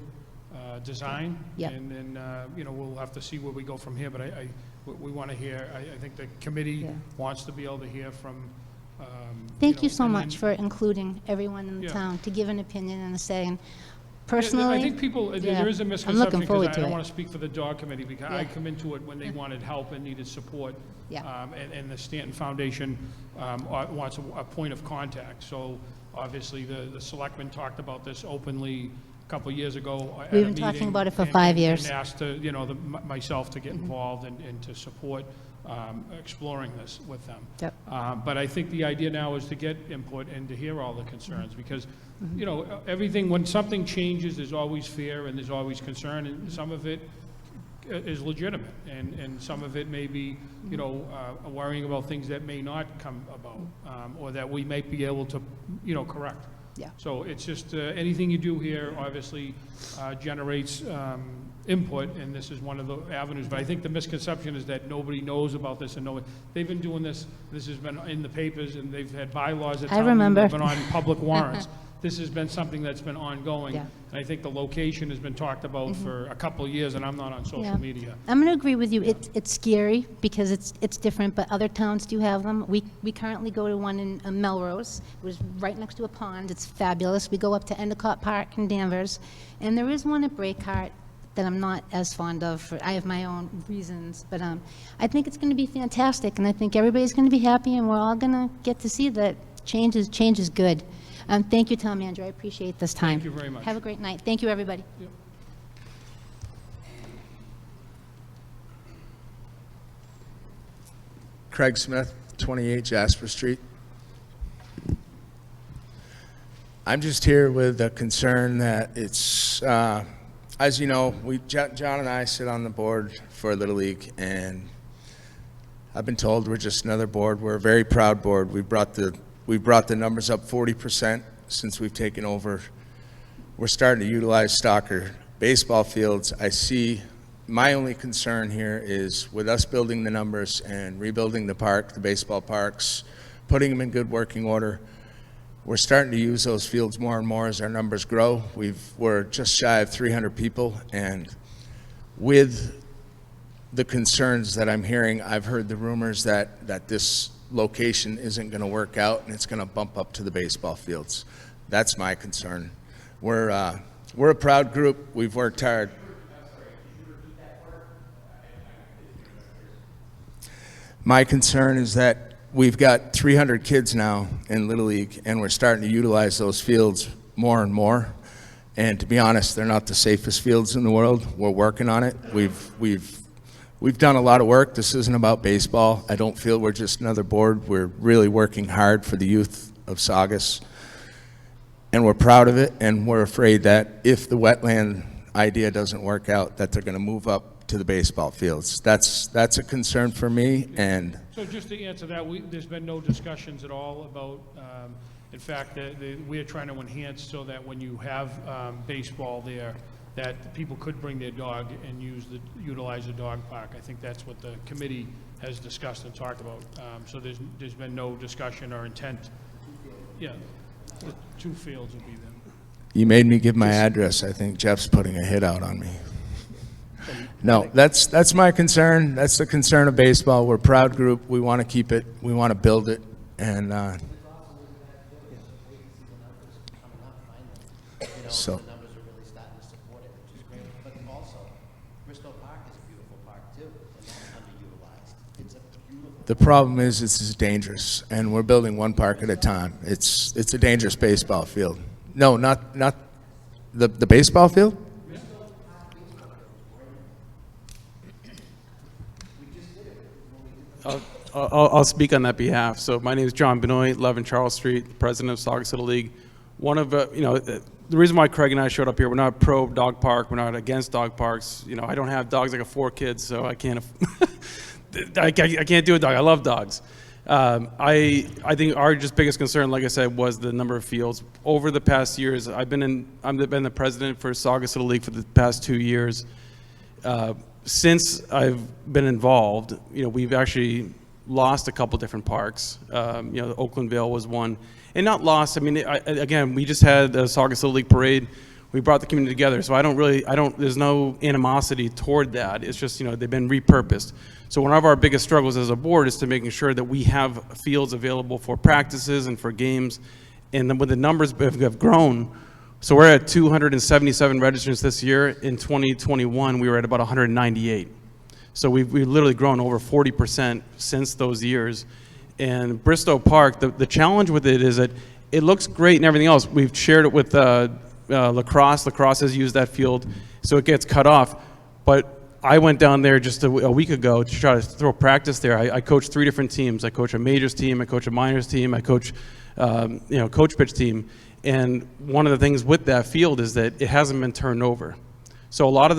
design. Yep. And then, we'll have to see where we go from here, but we want to hear, I think the committee wants to be able to hear from, Thank you so and much then- for including everyone in the Yeah. town to give an opinion and a say. And I personally, think people, there is a I'm misconception, looking because forward I to don't it. want to speak for the dog committee, because I Yeah. come into it when they wanted help and needed support. Yeah. And the Stanton Foundation wants a point of contact. So obviously, the selectmen talked about this openly a couple of years ago at a We've been talking meeting, about it for and- 5 and- years. And asked to, myself to get involved and to support exploring this with them. Yep. But I think the idea now is to get input and to hear all the concerns, because, everything, when something changes, there's always fear and there's always concern, and some of it is legitimate, and some of it may be, worrying about things that may not come about, or that we may be able to, correct. Yeah. So it's just, anything you do here obviously generates input, and this is one of the avenues. But I think the misconception is that nobody knows about this, and they've been doing this has been in the papers, and they've had bylaws that I remember. have been on public warrants. This has been something that's been ongoing. Yeah. And I think the location has been talked about for a couple of years, and I'm not on social Yeah. media. I'm going to agree with you. It's scary because it's different, but other towns do have them. We currently go to one in Melrose. It was right next to a pond. It's fabulous. We go up to Endicott Park in Danvers, and there is one at Breakheart that I'm not as fond of. I have my own reasons, but I think it's going to be fantastic, and I think everybody's going to be happy, and we're all going to get to see that change is good. Thank you, Town Manager. I appreciate this time. Thank you very much. Have a great night. Thank you, everybody. Craig Smith, 28 Jasper Street. I'm just here with a concern that it's, as you know, John and I sit on the board for Little League, and I've been told we're just another board. We're a very proud board. We brought the numbers up 40% since we've taken over. We're starting to utilize Stalker baseball fields. I see my only concern here is with us building the numbers and rebuilding the park, the baseball parks, putting them in good working order. We're starting to use those fields more and more as our numbers grow. We're just shy of 300 people, and with the concerns that I'm hearing, I've heard the rumors that this location isn't going to work out and it's going to bump up to the baseball fields. That's my concern. We're a proud group. We've worked hard. My concern is that we've got 300 kids now in Little League, and we're starting to utilize those fields more and more. And to be honest, they're not the safest fields in the world. We're working on it. We've done a lot of work. This isn't about baseball. I don't feel we're just another board. We're really working hard for the youth of Saugus, and we're proud of it. And we're afraid that if the wetland idea doesn't work out, that they're going to move up to the baseball fields. That's a concern for me. And So just to answer that, there's been no discussions at all about, in fact, we're trying to enhance so that when you have baseball there, that people could bring their dog and utilize the dog park. I think that's what the committee has discussed and talked about. So there's been no discussion or intent. Yeah, the 2 fields will be there. you made me give my address. I think Jeff's putting a hit out on me. No, that's my concern. That's the concern of baseball. We're a proud group. We want to keep it. We want to build it. And so. The numbers are really starting to support it, which is great. But also, Bristol Park is a beautiful park too, and that's underutilized. It's a beautiful. The problem is this is dangerous, and we're building one park at a time. It's a dangerous baseball field. No, not the baseball field. I'll speak on that behalf. So my name is John Benoit, 11 Charles Street, president of Saugus Little League. One of, the reason why Craig and I showed up here, we're not pro dog park, we're not against dog parks. You know, I don't have dogs. I got 4 kids, so I can't, I can't do a dog. I love dogs. I think our just biggest concern, like I said, was the number of fields. Over the past years, I've been the president for Saugus Little League for the past 2 years. Since I've been involved, we've actually lost a couple different parks. The Oaklandville was one, and not lost. I mean, again, we just had the Saugus Little League parade. We brought the community together, so there's no animosity toward that. It's just, they've been repurposed. So one of our biggest struggles as a board is to making sure that we have fields available for practices and for games. And then when the numbers have grown, so we're at 277 registrants this year. In 2021, we were at about 198. So we've literally grown over 40% since those years. And Bristow Park, the challenge with it is that it looks great and everything else. We've shared it with lacrosse. Lacrosse has used that field, so it gets cut off. But I went down there just a week ago to try to throw practice there. I coach 3 different teams. I coach a majors team, I coach a minors team, I coach coach pitch team. And one of the things with that field is that it hasn't been turned over. So a lot of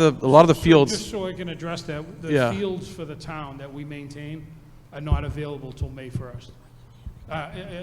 the fields. Just so I can address that, the fields for the town that we maintain are not available till May 1st.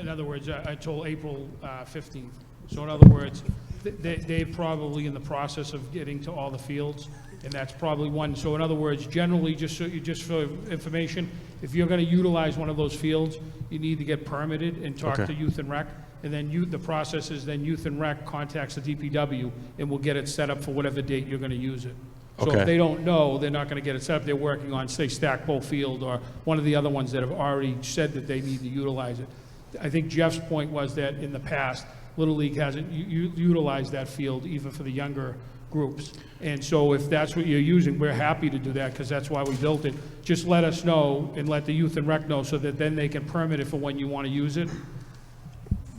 In other words, until April 15th. So in other words, they're probably in the process of getting to all the fields, and that's probably one. So in other words, generally, just for information, if you're going to utilize one of those fields, you need to get permitted and talk to Youth and Rec. And then the process is then Youth and Rec contacts the DPW, and we'll get it set up for whatever date you're going to use it. So if they don't know, they're not going to get it set up. They're working on, say, Stackpole Field or one of the other ones that have already said that they need to utilize it. I think Jeff's point was that in the past, Little League hasn't utilized that field even for the younger groups. And so if that's what you're using, we're happy to do that because that's why we built it. Just let us know and let the Youth and Rec know so that then they can permit it for when you want to use it.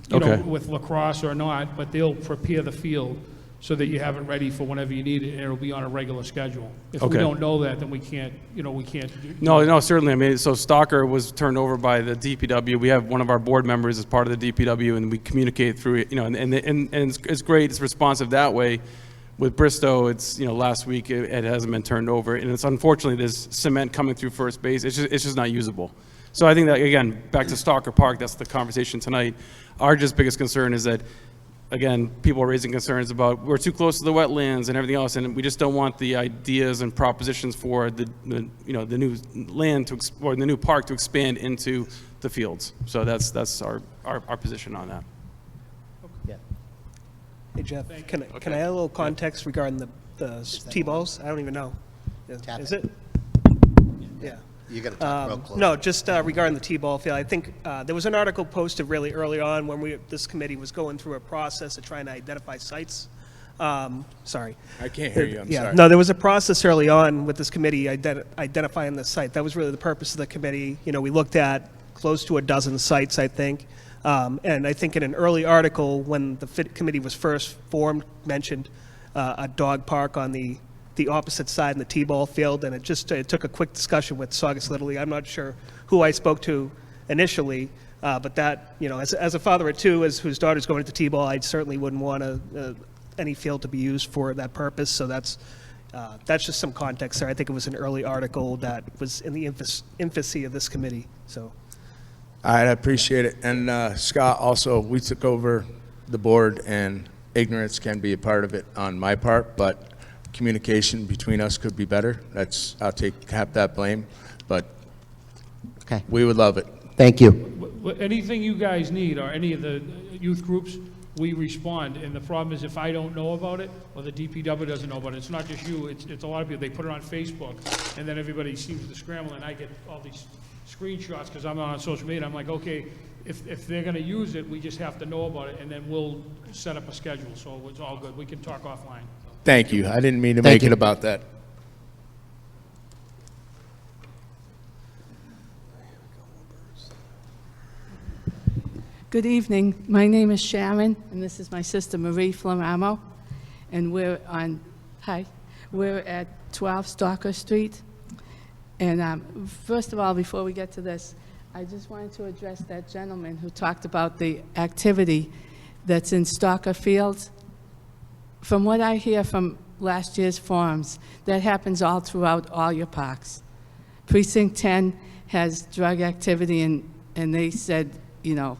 You know, with lacrosse or not, but they'll prepare the field so that you have it ready for whenever you need it, and it'll be on a regular schedule. If we don't know that, then we can't, we can't. No, certainly. I mean, so Stalker was turned over by the DPW. We have one of our board members as part of the DPW, and we communicate through it, and it's great. It's responsive that way. With Bristow, it's, last week it hasn't been turned over, and it's unfortunately there's cement coming through first base. It's just not usable. So I think that, again, back to Stalker Park, that's the conversation tonight. Our just biggest concern is that, again, people are raising concerns about we're too close to the wetlands and everything else, and we just don't want the ideas and propositions for the new land or the new park to expand into the fields. So that's our position on that. Yeah. Hey Jeff, can I add a little context regarding the T-balls? I don't even know. Is it? Yeah. You got to talk real close. No, just regarding the T-ball field. I think there was an article posted really early on when this committee was going through a process of trying to identify sites. Sorry. I can't hear you. I'm sorry. No, there was a process early on with this committee identifying the site. That was really the purpose of the committee. We looked at close to a dozen sites, I think. And I think in an early article when the committee was first formed, mentioned a dog park on the opposite side in the T-ball field, and it took a quick discussion with Saugus Little League. I'm not sure who I spoke to initially, but that, as a father of 2 whose daughter's going to T-ball, I certainly wouldn't want any field to be used for that purpose. So that's just some context there. I think it was an early article that was in the infancy of this committee. So. All right, I appreciate it. And Scott, also, we took over the board, and ignorance can be a part of it on my part, but communication between us could be better. I'll take half that blame, but we would love it. Thank you. Anything you guys need, or any of the youth groups, we respond. And the problem is if I don't know about it, or the DPW doesn't know about it, it's not just you, it's a lot of people. They put it on Facebook, and then everybody seems to scramble, and I get all these screenshots because I'm on social media. I'm like, okay, if they're going to use it, we just have to know about it, and then we'll set up a schedule. So it's all good. We can talk offline. Thank you. I didn't mean to make it about that. Good evening. My name is Sharon, and this is my sister Marie Flamamo, and we're at 12 Stalker Street. And first of all, before we get to this, I just wanted to address that gentleman who talked about the activity that's in Stalker Fields. From what I hear from last year's forums, that happens all throughout all your parks. Precinct 10 has drug activity, and they said, you know,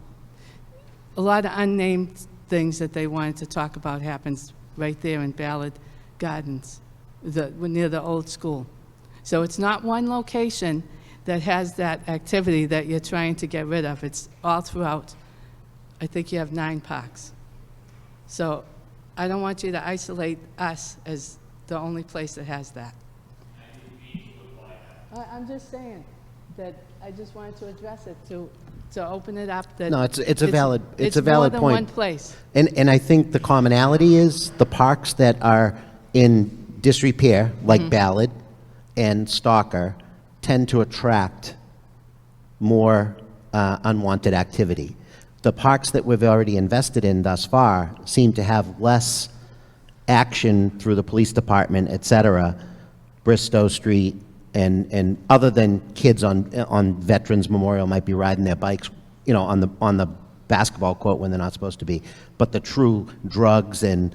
a lot of unnamed things that they wanted to talk about happens right there in Ballard Gardens, near the old school. So it's not one location that has that activity that you're trying to get rid of. It's all throughout. I think you have 9 parks. So I don't want you to isolate us as the only place that has that. I'm just saying that I just wanted to address it, to open it up. That No, it's a valid point. It's more than one place. And I think the commonality is the parks that are in disrepair, like Ballard and Stalker, tend to attract more unwanted activity. The parks that we've already invested in thus far seem to have less action through the police department, et cetera, Bristow Street, and other than kids on Veterans Memorial might be riding their bikes, you know, on the basketball court when they're not supposed to be. But the true drugs and,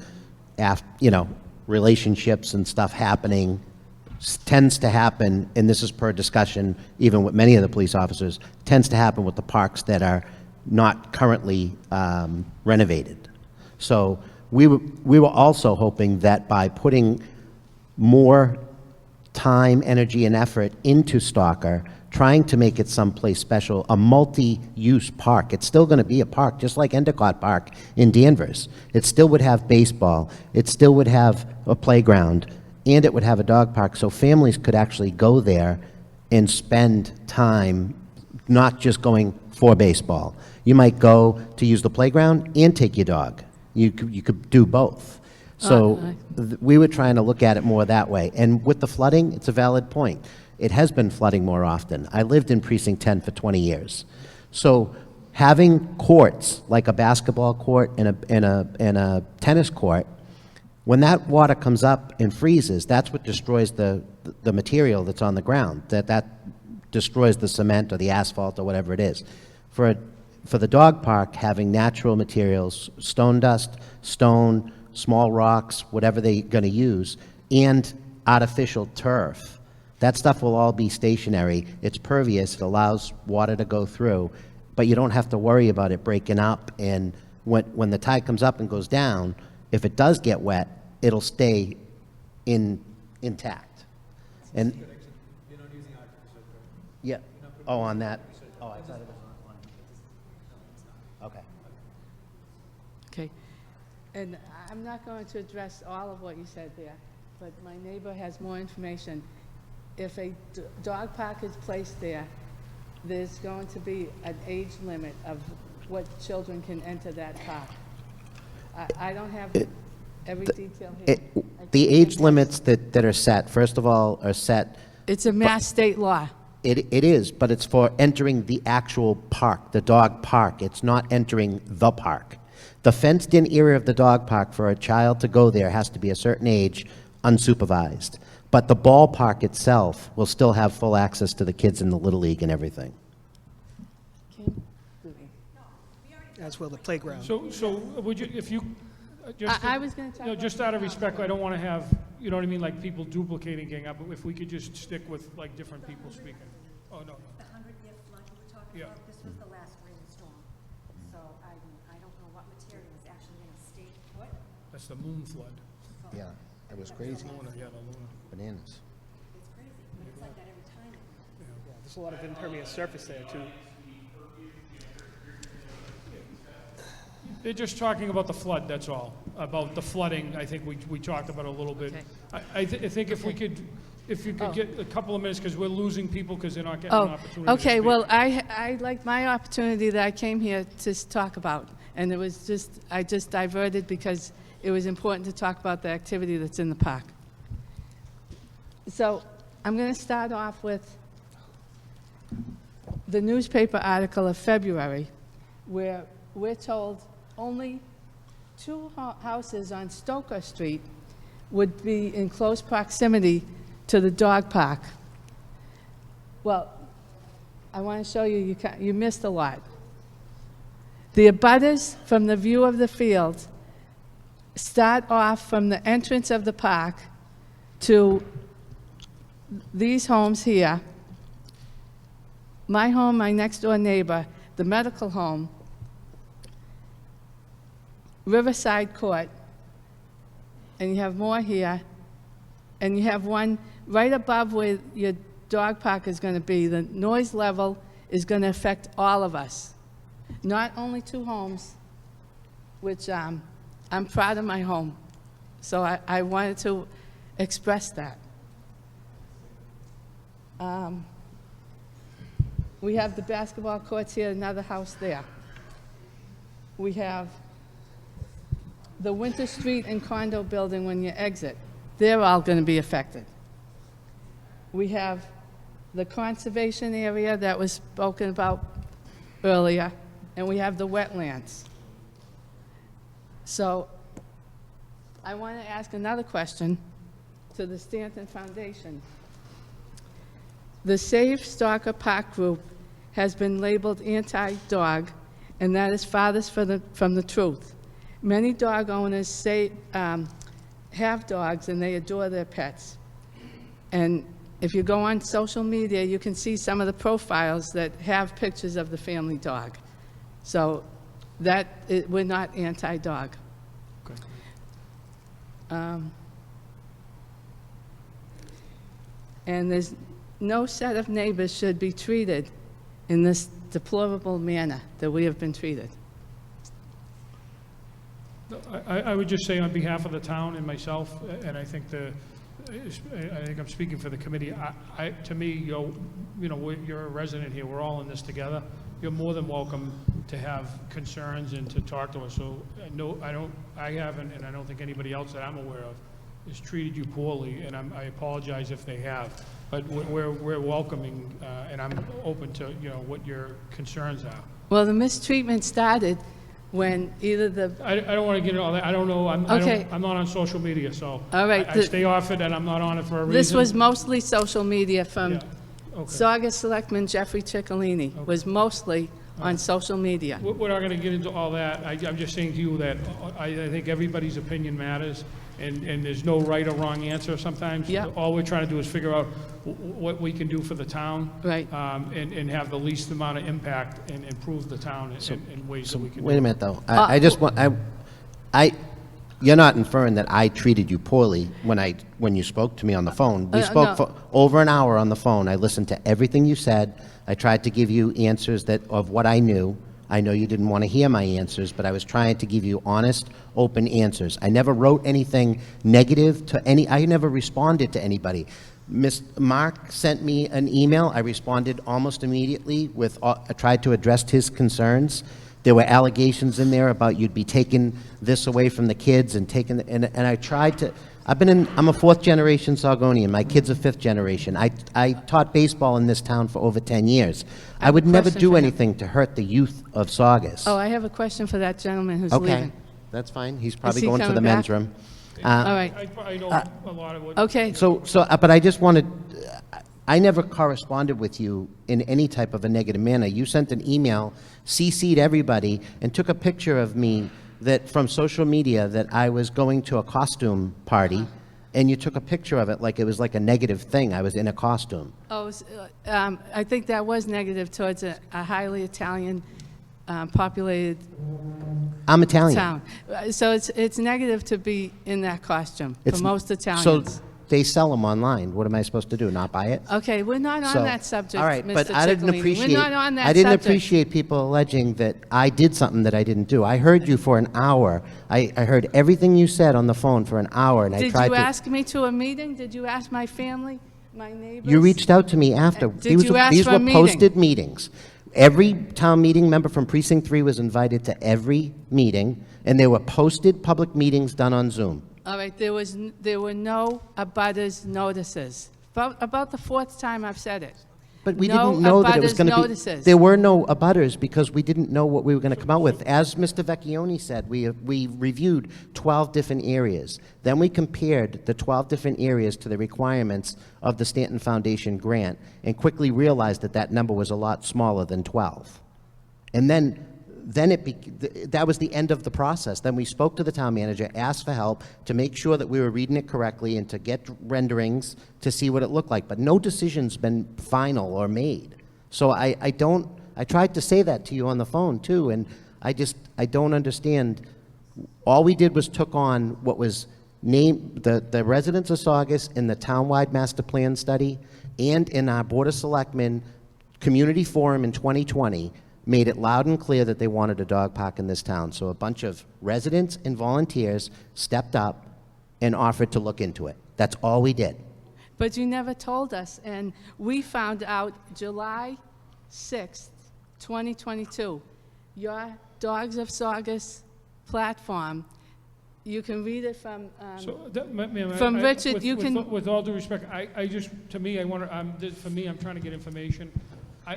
you know, relationships and stuff happening tends to happen, and this is per discussion, even with many of the police officers, tends to happen with the parks that are not currently renovated. So we were also hoping that by putting more time, energy, and effort into Stalker, trying to make it someplace special, a multi-use park. It's still going to be a park, just like Endicott Park in Danvers. It still would have baseball. It still would have a playground, and it would have a dog park, so families could actually go there and spend time not just going for baseball. You might go to use the playground and take your dog. You could do both. So we were trying to look at it more that way. And with the flooding, it's a valid point. It has been flooding more often. I lived in Precinct 10 for 20 years. So having courts, like a basketball court and a tennis court, when that water comes up and freezes, that's what destroys the material that's on the ground. That destroys the cement or the asphalt or whatever it is. For the dog park, having natural materials, stone dust, stone, small rocks, whatever they're going to use, and artificial turf, that stuff will all be stationary. It's pervious. It allows water to go through, but you don't have to worry about it breaking up. And when the tide comes up and goes down, if it does get wet, it'll stay intact. And You're not using artificial turf. yeah. Oh, on that. Oh, I thought it was on. Okay. Okay. And I'm not going to address all of what you said there, but my neighbor has more information. If a dog park is placed there, there's going to be an age limit of what children can enter that park. I don't have every detail here. The age limits that are set, first of all, are set. It's a mass state law. It is, but it's for entering the actual park, the dog park. It's not entering the park. The fenced-in area of the dog park, for a child to go there, has to be a certain age, unsupervised. But the ballpark itself will still have full access to the kids in the Little League and everything. As well, the playground. So would you, if you, just, I was going to talk no, about just out of respect, I don't want to have, you know what I mean, like people duplicating, gang up, but if we could just stick with like different people speaking. Oh, no. The 100-year flood you were talking about, this was the last rainstorm. So I don't know what material is actually going to stay put. That's the moon flood. Yeah, it was crazy. Yeah, the Luna. Bananas. It's crazy, but it's like that every time. Yeah, there's a lot of impervious surface there, too. They're just talking about the flood, that's all. About the flooding, I think we talked about a little bit. Okay. I think if you could get a couple of minutes, because we're losing people because they're not getting an opportunity to okay. speak. Well, I like my opportunity that I came here to talk about, and it was just, I just diverted because it was important to talk about the activity that's in the park. So I'm going to start off with the newspaper article of February, where we're told only 2 houses on Stoker Street would be in close proximity to the dog park. Well, I want to show you, you missed a lot. The abutters from the view of the field start off from the entrance of the park to these homes here. My home, my next door neighbor, the medical home, Riverside Court, and you have more here, and you have one right above where your dog park is going to be. The noise level is going to affect all of us, not only two homes, which I'm proud of my home. So I wanted to express that. We have the basketball courts here, another house there. We have the Winter Street and condo building when you exit. They're all going to be affected. We have the conservation area that was spoken about earlier, and we have the wetlands. So I want to ask another question to the Stanton Foundation. The Save Stalker Park group has been labeled anti-dog, and that is farthest from the truth. Many dog owners say have dogs and they adore their pets. And if you go on social media, you can see some of the profiles that have pictures of the family dog. So we're not anti-dog. Okay. And there's no set of neighbors should be treated in this deplorable manner that we have been treated. I would just say on behalf of the town and myself, and I think I'm speaking for the committee, to me, you're a resident here, we're all in this together. You're more than welcome to have concerns and to talk to us. So no, I haven't, and I don't think anybody else that I'm aware of has treated you poorly, and I apologize if they have. But we're welcoming, and I'm open to what your concerns are. Well, the mistreatment started when either the... I don't want to get into all that. I don't know. I'm not on social media, so all right, I stay off it, and I'm not on it for a reason. This was mostly social media from Okay. Saugus Selectman Jeffrey Ciccolini, was mostly on social media. We're not going to get into all that. I'm just saying to you that I think everybody's opinion matters, and there's no right or wrong answer sometimes. Yeah. All we're trying to do is figure out what we can do for the town, right, and have the least amount of impact and improve the town in ways that we can. Wait a minute, though. I just want, you're not inferring that I treated you poorly when you spoke to me on the phone. We spoke for over an hour on the phone. I listened to everything you said. I tried to give you answers of what I knew. I know you didn't want to hear my answers, but I was trying to give you honest, open answers. I never wrote anything negative to I never responded to anybody. Mark sent me an email. I responded almost immediately I tried to address his concerns. There were allegations in there about you'd be taking this away from the kids and and I tried to, I'm a fourth generation Saugonian. My kids are fifth generation. I taught baseball in this town for over 10 years. I would never do anything to hurt the youth of Saugus. Oh, I have a question for that gentleman who's okay. leaving. That's fine. He's probably he going to the coming men's back? room. All right. I know a lot of what. Okay. But I just wanted, I never corresponded with you in any type of a negative manner. You sent an email, CC'd everybody, and took a picture of me from social media that I was going to a costume party, and you took a picture of it like it was like a negative thing. I was in a costume. Oh, I think that was negative towards a highly Italian populated I'm Italian. town. So it's negative to be in that costume for most Italians. So they sell them online. What am I supposed to do? Not buy it? Okay, we're not on that subject, all right, Mr. but I didn't Ciccolini. appreciate. We're not on that I didn't subject. appreciate people alleging that I did something that I didn't do. I heard you for an hour. I heard everything you said on the phone for an hour, and I tried to. Did you ask me to a meeting? Did you ask my family, my neighbors? You reached out to me after. Did you ask These for were a meeting? posted meetings. Every town meeting member from Precinct 3 was invited to every meeting, and there were posted public meetings done on Zoom. All right, there were no abutters notices. About the fourth time I've said it. But we No didn't know that it was abutters going to be. notices. There were no abutters because we didn't know what we were going to come out with. As Mr. Vecchione said, we reviewed 12 different areas. Then we compared the 12 different areas to the requirements of the Stanton Foundation grant and quickly realized that that number was a lot smaller than 12. And then that was the end of the process. Then we spoke to the town manager, asked for help to make sure that we were reading it correctly and to get renderings to see what it looked like. But no decision's been final or made. So I tried to say that to you on the phone too, and I don't understand. All we did was took on what was named the residents of Saugus in the townwide master plan study and in our Board of Selectmen community forum in 2020, made it loud and clear that they wanted a dog park in this town. So a bunch of residents and volunteers stepped up and offered to look into it. That's all we did. But you never told us, and we found out July 6th, 2022. Your Dogs of Saugus platform, you can read it from Ma'am, Richard. With all due respect, I just, to me, for me, I'm trying to get information.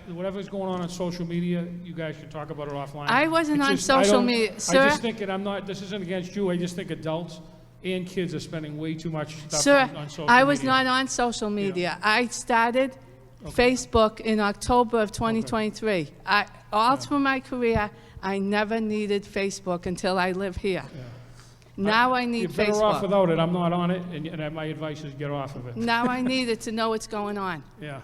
Whatever's going on social media, you guys should talk about it offline. I wasn't It's on just- social media, sir. I just think, and I'm not, this isn't against you, I just think adults and kids are spending way too much stuff Sir, on social media. I was not on social media. I started Facebook in October of 2023. All through my career, I never needed Facebook until I live here. Now I need You're better off Facebook. without it. I'm not on it, and my advice is get off of it. Now I need it to know what's going on. Yeah.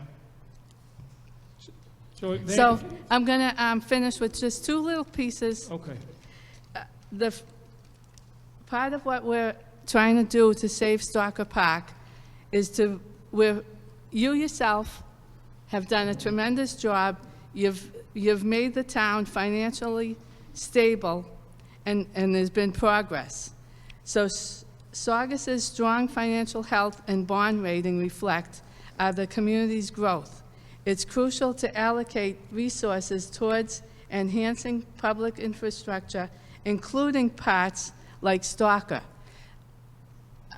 So I'm going to finish with just two little pieces. Okay. Part of what we're trying to do to save Stalker Park is you yourself have done a tremendous job. You've made the town financially stable, and there's been progress. So Saugus's strong financial health and bond rating reflect the community's growth. It's crucial to allocate resources towards enhancing public infrastructure, including parts like Stalker.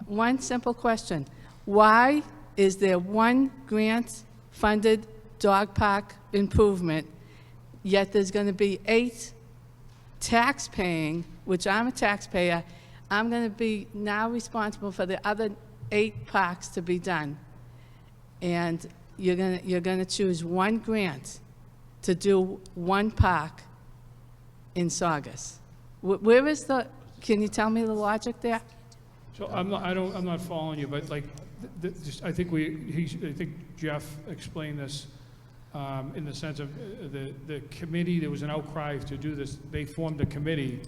One simple question: why is there one grant-funded dog park improvement, yet there's going to be 8 tax-paying, which I'm a taxpayer, I'm going to be now responsible for the other 8 parks to be done, and you're going to choose one grant to do one park in Saugus. Where is the? Can you tell me the logic there? So I'm not following you, but like, I think Jeff explained this in the sense of the committee. There was an outcry to do this. They formed a committee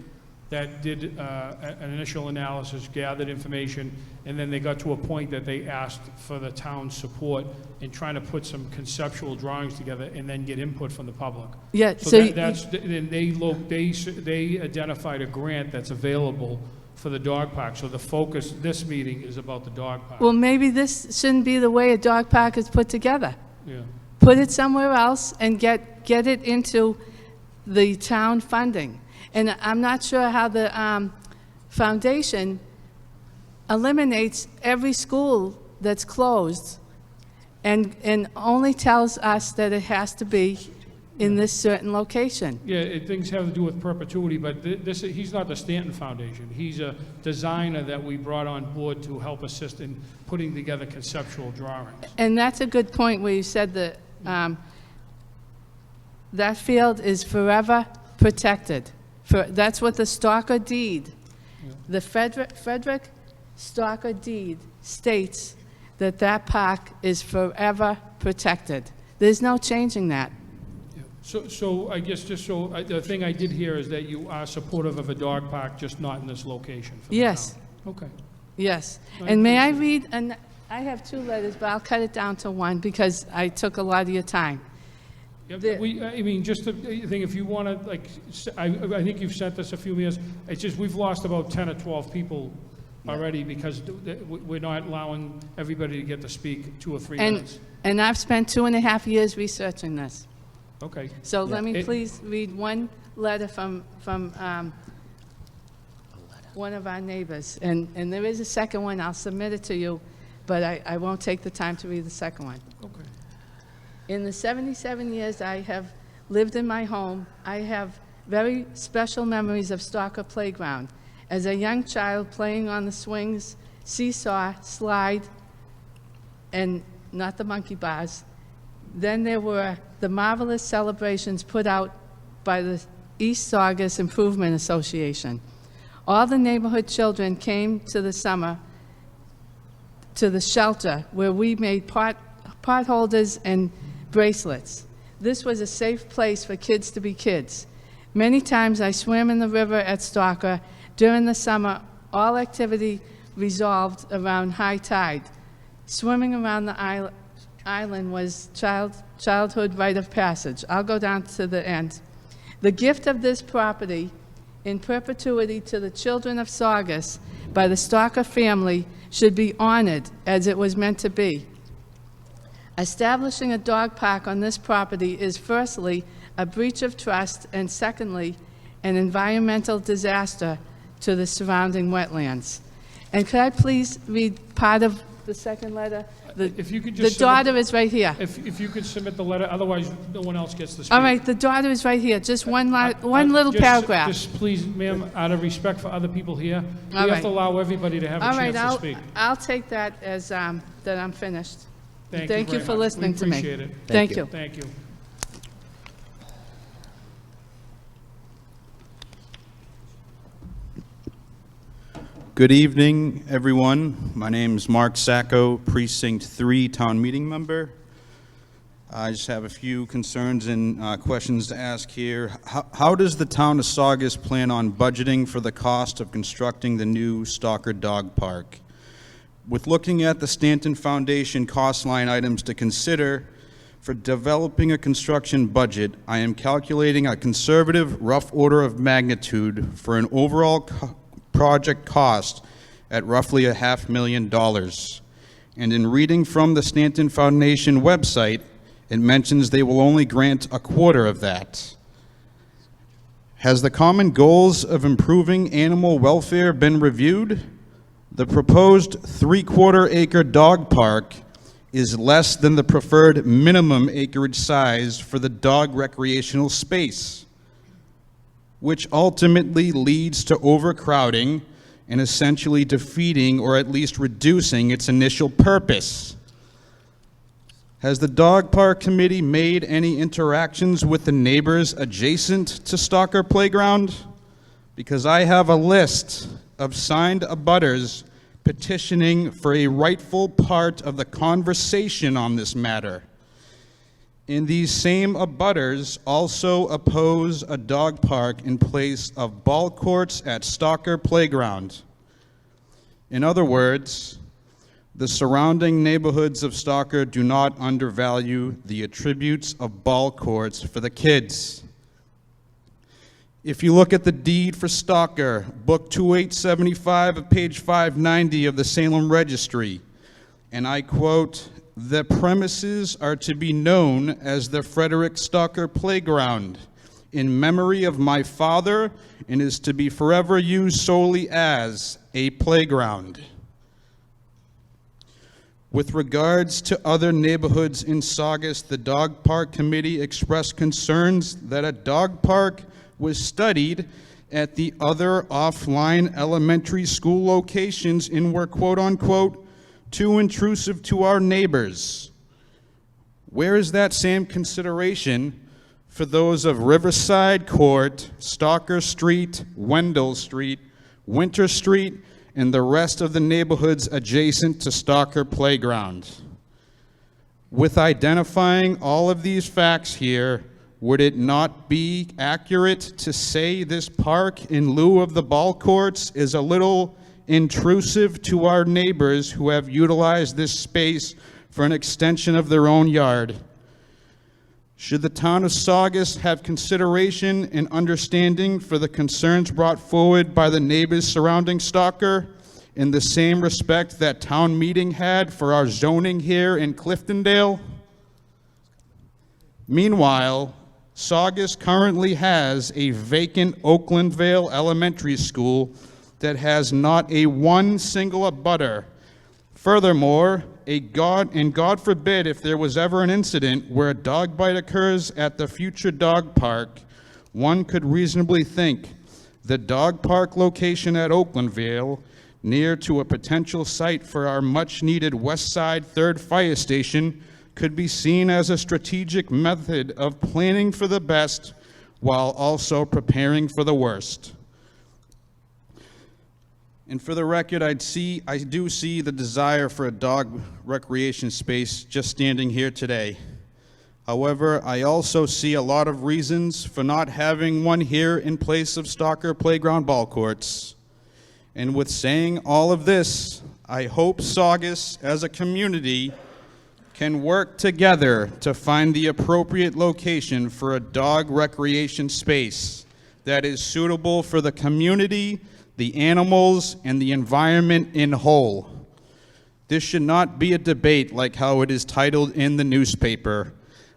that did an initial analysis, gathered information, and then they got to a point that they asked for the town's support in trying to put some conceptual drawings together and then get input from the public. Yeah. So and they identified a grant that's available for the dog park. So the focus, this meeting is about the dog park. Well, maybe this shouldn't be the way a dog park is put together. Yeah. Put it somewhere else and get it into the town funding. And I'm not sure how the foundation eliminates every school that's closed and only tells us that it has to be in this certain location. Yeah, things have to do with perpetuity, but he's not the Stanton Foundation. He's a designer that we brought on board to help assist in putting together conceptual drawings. And that's a good point where you said that that field is forever protected. That's what the Stalker deed, the Frederick Stalker deed states that park is forever protected. There's no changing that. So I guess the thing I did hear is that you are supportive of a dog park, just not in this location for the Yes. town. Okay. Yes. I And may I appreciate read, and I have 2 letters, but I'll cut it down to 1 because I took a lot of your time. Yeah, I mean, just the thing, if you want to, like, I think you've sent us a few years. It's just we've lost about 10 or 12 people already because we're not allowing everybody to get to speak 2 or 3 minutes. And I've spent 2.5 years researching this. Okay. So let me please read one letter from one of our neighbors. And there is a second one. I'll submit it to you, but I won't take the time to read the second one. Okay. In the 77 years I have lived in my home, I have very special memories of Stalker Playground. As a young child playing on the swings, seesaw, slide, and not the monkey bars. Then there were the marvelous celebrations put out by the East Saugus Improvement Association. All the neighborhood children came to the summer to the shelter where we made pot holders and bracelets. This was a safe place for kids to be kids. Many times I swam in the river at Stalker. During the summer, all activity resolved around high tide. Swimming around the island was childhood rite of passage. I'll go down to the end. The gift of this property in perpetuity to the children of Saugus by the Stalker family should be honored as it was meant to be. Establishing a dog park on this property is firstly a breach of trust and secondly an environmental disaster to the surrounding wetlands. And could I please read part of the second letter? If you could just The daughter is right here. If you could submit the letter, otherwise no one else gets to speak. All right, the daughter is right here. Just one little paragraph. Just please, ma'am, out of respect for other people here, we All have right. to allow everybody to have a All right, chance to speak. I'll take that as that I'm finished. Thank Thank you you very for much. listening We to me. appreciate it. Thank you. Thank you. Good evening, everyone. My name is Mark Sacco, Precinct 3 Town Meeting Member. I just have a few concerns and questions to ask here. How does the town of Saugus plan on budgeting for the cost of constructing the new Stalker Dog Park? With looking at the Stanton Foundation cost line items to consider for developing a construction budget, I am calculating a conservative rough order of magnitude for an overall project cost at roughly $500,000. And in reading from the Stanton Foundation website, it mentions they will only grant a quarter of that. Has the common goals of improving animal welfare been reviewed? The proposed 3/4 acre dog park is less than the preferred minimum acreage size for the dog recreational space, which ultimately leads to overcrowding and essentially defeating or at least reducing its initial purpose. Has the dog park committee made any interactions with the neighbors adjacent to Stalker Playground? Because I have a list of signed abutters petitioning for a rightful part of the conversation on this matter. And these same abutters also oppose a dog park in place of ball courts at Stalker Playground. In other words, the surrounding neighborhoods of Stalker do not undervalue the attributes of ball courts for the kids. If you look at the deed for Stalker, Book 2875 of page 590 of the Salem Registry, and I quote, "The premises are to be known as the Frederick Stalker Playground in memory of my father and is to be forever used solely as a playground." With regards to other neighborhoods in Saugus, the Dog Park Committee expressed concerns that a dog park was studied at the other offline elementary school locations and were quote unquote too intrusive to our neighbors. Where is that same consideration for those of Riverside Court, Stalker Street, Wendell Street, Winter Street, and the rest of the neighborhoods adjacent to Stalker Playground? With identifying all of these facts here, would it not be accurate to say this park, in lieu of the ball courts, is a little intrusive to our neighbors who have utilized this space for an extension of their own yard? Should the town of Saugus have consideration and understanding for the concerns brought forward by the neighbors surrounding Stalker in the same respect that town meeting had for our zoning here in Cliftondale? Meanwhile, Saugus currently has a vacant Oaklandvale Elementary School that has not a one single abutter. Furthermore, God forbid if there was ever an incident where a dog bite occurs at the future dog park, one could reasonably think the dog park location at Oaklandville, near to a potential site for our much-needed West Side 3rd Fire Station, could be seen as a strategic method of planning for the best while also preparing for the worst. And for the record, I do see the desire for a dog recreation space just standing here today. However, I also see a lot of reasons for not having one here in place of Stalker Playground ball courts. And with saying all of this, I hope Saugus as a community can work together to find the appropriate location for a dog recreation space that is suitable for the community, the animals, and the environment in whole. This should not be a debate like how it is titled in the newspaper.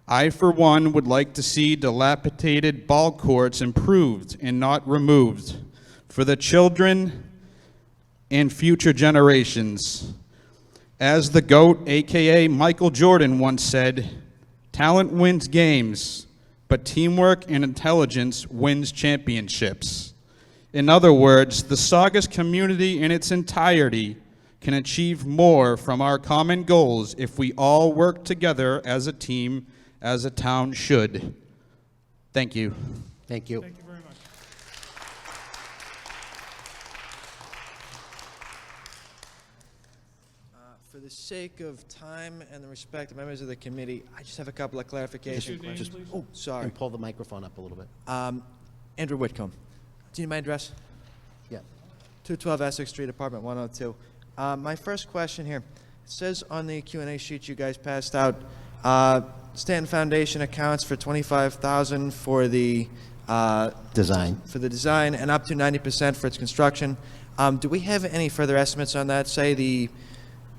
I, for one, would like to see dilapidated ball courts improved and not removed for the children and future generations. As the GOAT, aka Michael Jordan, once said, talent wins games, but teamwork and intelligence wins championships. In other words, the Saugus community in its entirety can achieve more from our common goals if we all work together as a team, as a town should. Thank you. Thank you. Thank you very much. For the sake of time and the respect of members of the committee, I just have a couple of clarification questions. Oh, sorry. And pull the microphone up a little bit. Andrew Whitcomb. Do you need my address? Yeah. 212 Essex Street, apartment 102. My first question here, it says on the Q&A sheet you guys passed out, Stanton Foundation accounts for $25,000 for the Design. for the design and up to 90% for its construction. Do we have any further estimates on that? Say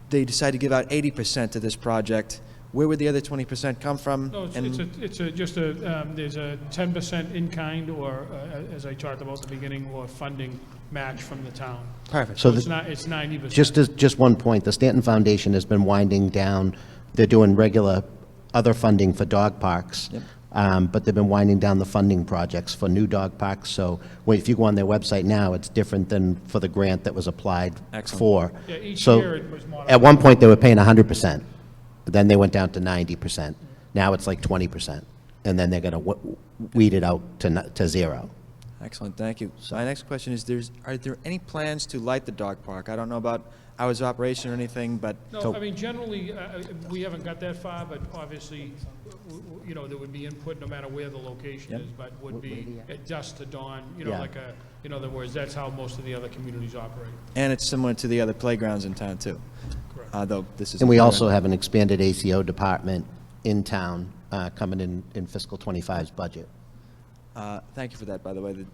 they decide to give out 80% to this project. Where would the other 20% come from? No, there's a 10% in-kind or, as I talked about at the beginning, or funding match from the town. Perfect. So it's 90%. Just one point, the Stanton Foundation has been winding down, they're doing regular other funding for dog parks. Yep. But they've been winding down the funding projects for new dog parks. So if you go on their website now, it's different than for the grant that was applied for. Yeah, each So year it was modified. at one point, they were paying 100%, but then they went down to 90%. Now it's like 20%, and then they're going to weed it out to zero. Excellent, thank you. So my next question is, are there any plans to light the dog park? I don't know about hours of operation or anything, but... No, I mean, generally, we haven't got that far, but obviously, there would be input no matter where the location is, but would be at dusk to dawn, Yeah. like in other words, that's how most of the other communities operate. And it's similar to the other playgrounds in town, too. Correct. Though this is... And we also have an expanded ACO department in town coming in fiscal 25's budget. Thank you for that, by the way.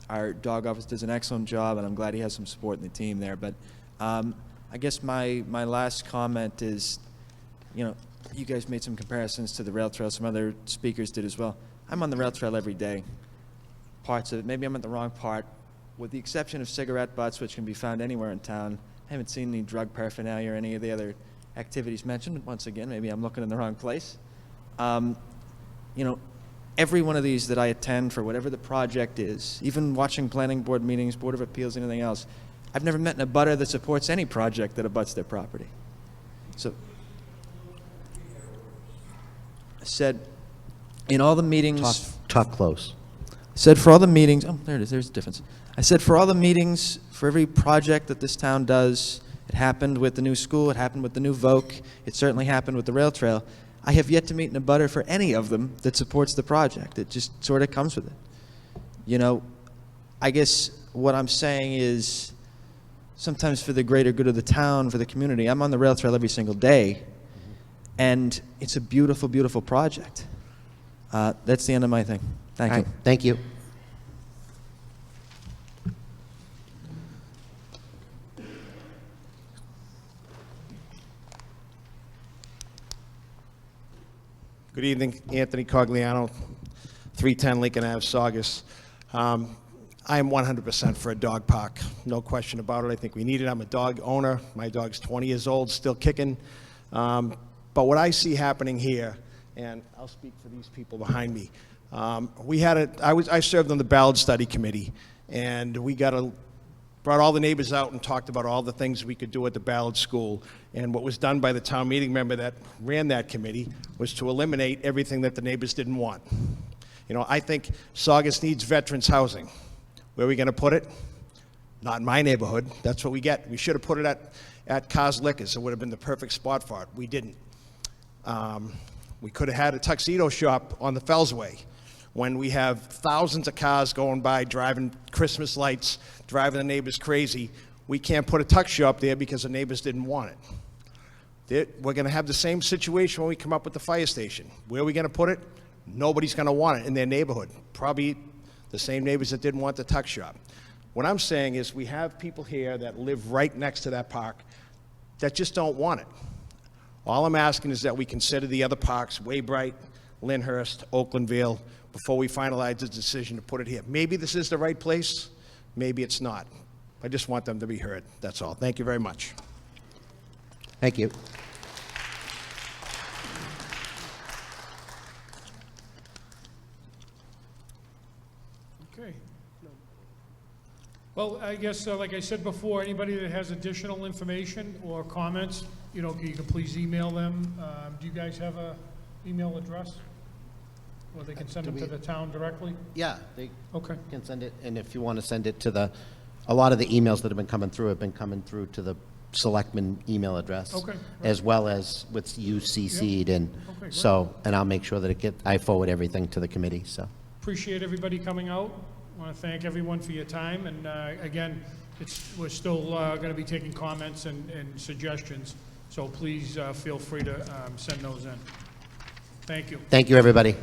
Our dog office does an excellent job, and I'm glad he has some support in the team there. But I guess my last comment is, you guys made some comparisons to the rail trail. Some other speakers did as well. I'm on the rail trail every day. Parts of it, maybe I'm at the wrong part. With the exception of cigarette butts, which can be found anywhere in town, I haven't seen any drug paraphernalia or any of the other activities mentioned. Once again, maybe I'm looking in the wrong place. Every one of these that I attend for whatever the project is, even watching planning board meetings, Board of Appeals, anything else, I've never met an abutter that supports any project that abuts their property. So, I said, in all the meetings... Talk close. Said for all the meetings... Oh, there it is. There's the difference. I said for all the meetings, for every project that this town does, it happened with the new school, it happened with the new Voc, it certainly happened with the rail trail. I have yet to meet an abutter for any of them that supports the project. It just sort of comes with it. I guess what I'm saying is sometimes for the greater good of the town, for the community, I'm on the rail trail every single day, and it's a beautiful, beautiful project. That's the end of my thing. Thank you. Thank you. Good evening, Anthony Cogliano, 310 Lincoln Ave, Saugus. I am 100% for a dog park, no question about it. I think we need it. I'm a dog owner. My dog's 20 years old, still kicking. But what I see happening here, and I'll speak for these people behind me. I served on the Ballard Study Committee, and we brought all the neighbors out and talked about all the things we could do at the Ballard School. And what was done by the town meeting member that ran that committee was to eliminate everything that the neighbors didn't want. You know, I think Saugus needs veterans housing. Where are we going to put it? Not in my neighborhood. That's what we get. We should have put it at Cars Liquors. It would have been the perfect spot for it. We didn't. We could have had a tuxedo shop on the Fellsway. When we have thousands of cars going by, driving Christmas lights, driving the neighbors crazy, we can't put a tuck shop there because the neighbors didn't want it. We're going to have the same situation when we come up with the fire station. Where are we going to put it? Nobody's going to want it in their neighborhood. Probably the same neighbors that didn't want the tuck shop. What I'm saying is we have people here that live right next to that park that just don't want it. All I'm asking is that we consider the other parks, Waybright, Lyndhurst, Oaklandville, before we finalize the decision to put it here. Maybe this is the right place, maybe it's not. I just want them to be heard, that's all. Thank you very much. Thank you. Okay. Well, I guess, like I said before, anybody that has additional information or comments, you know, you can please email them. Do you guys have a email address? Or they can send them to the town directly? Yeah, they Okay. can send it, and if you want to send it to a lot of the emails that have been coming through to the selectman email address. Okay, right. As well as with you CC'd, and Okay, great. so, and I'll make sure that I forward everything to the committee, so. Appreciate everybody coming out. Want to thank everyone for your time, and again, we're still going to be taking comments and suggestions, so please feel free to send those in. Thank you. Thank you, everybody.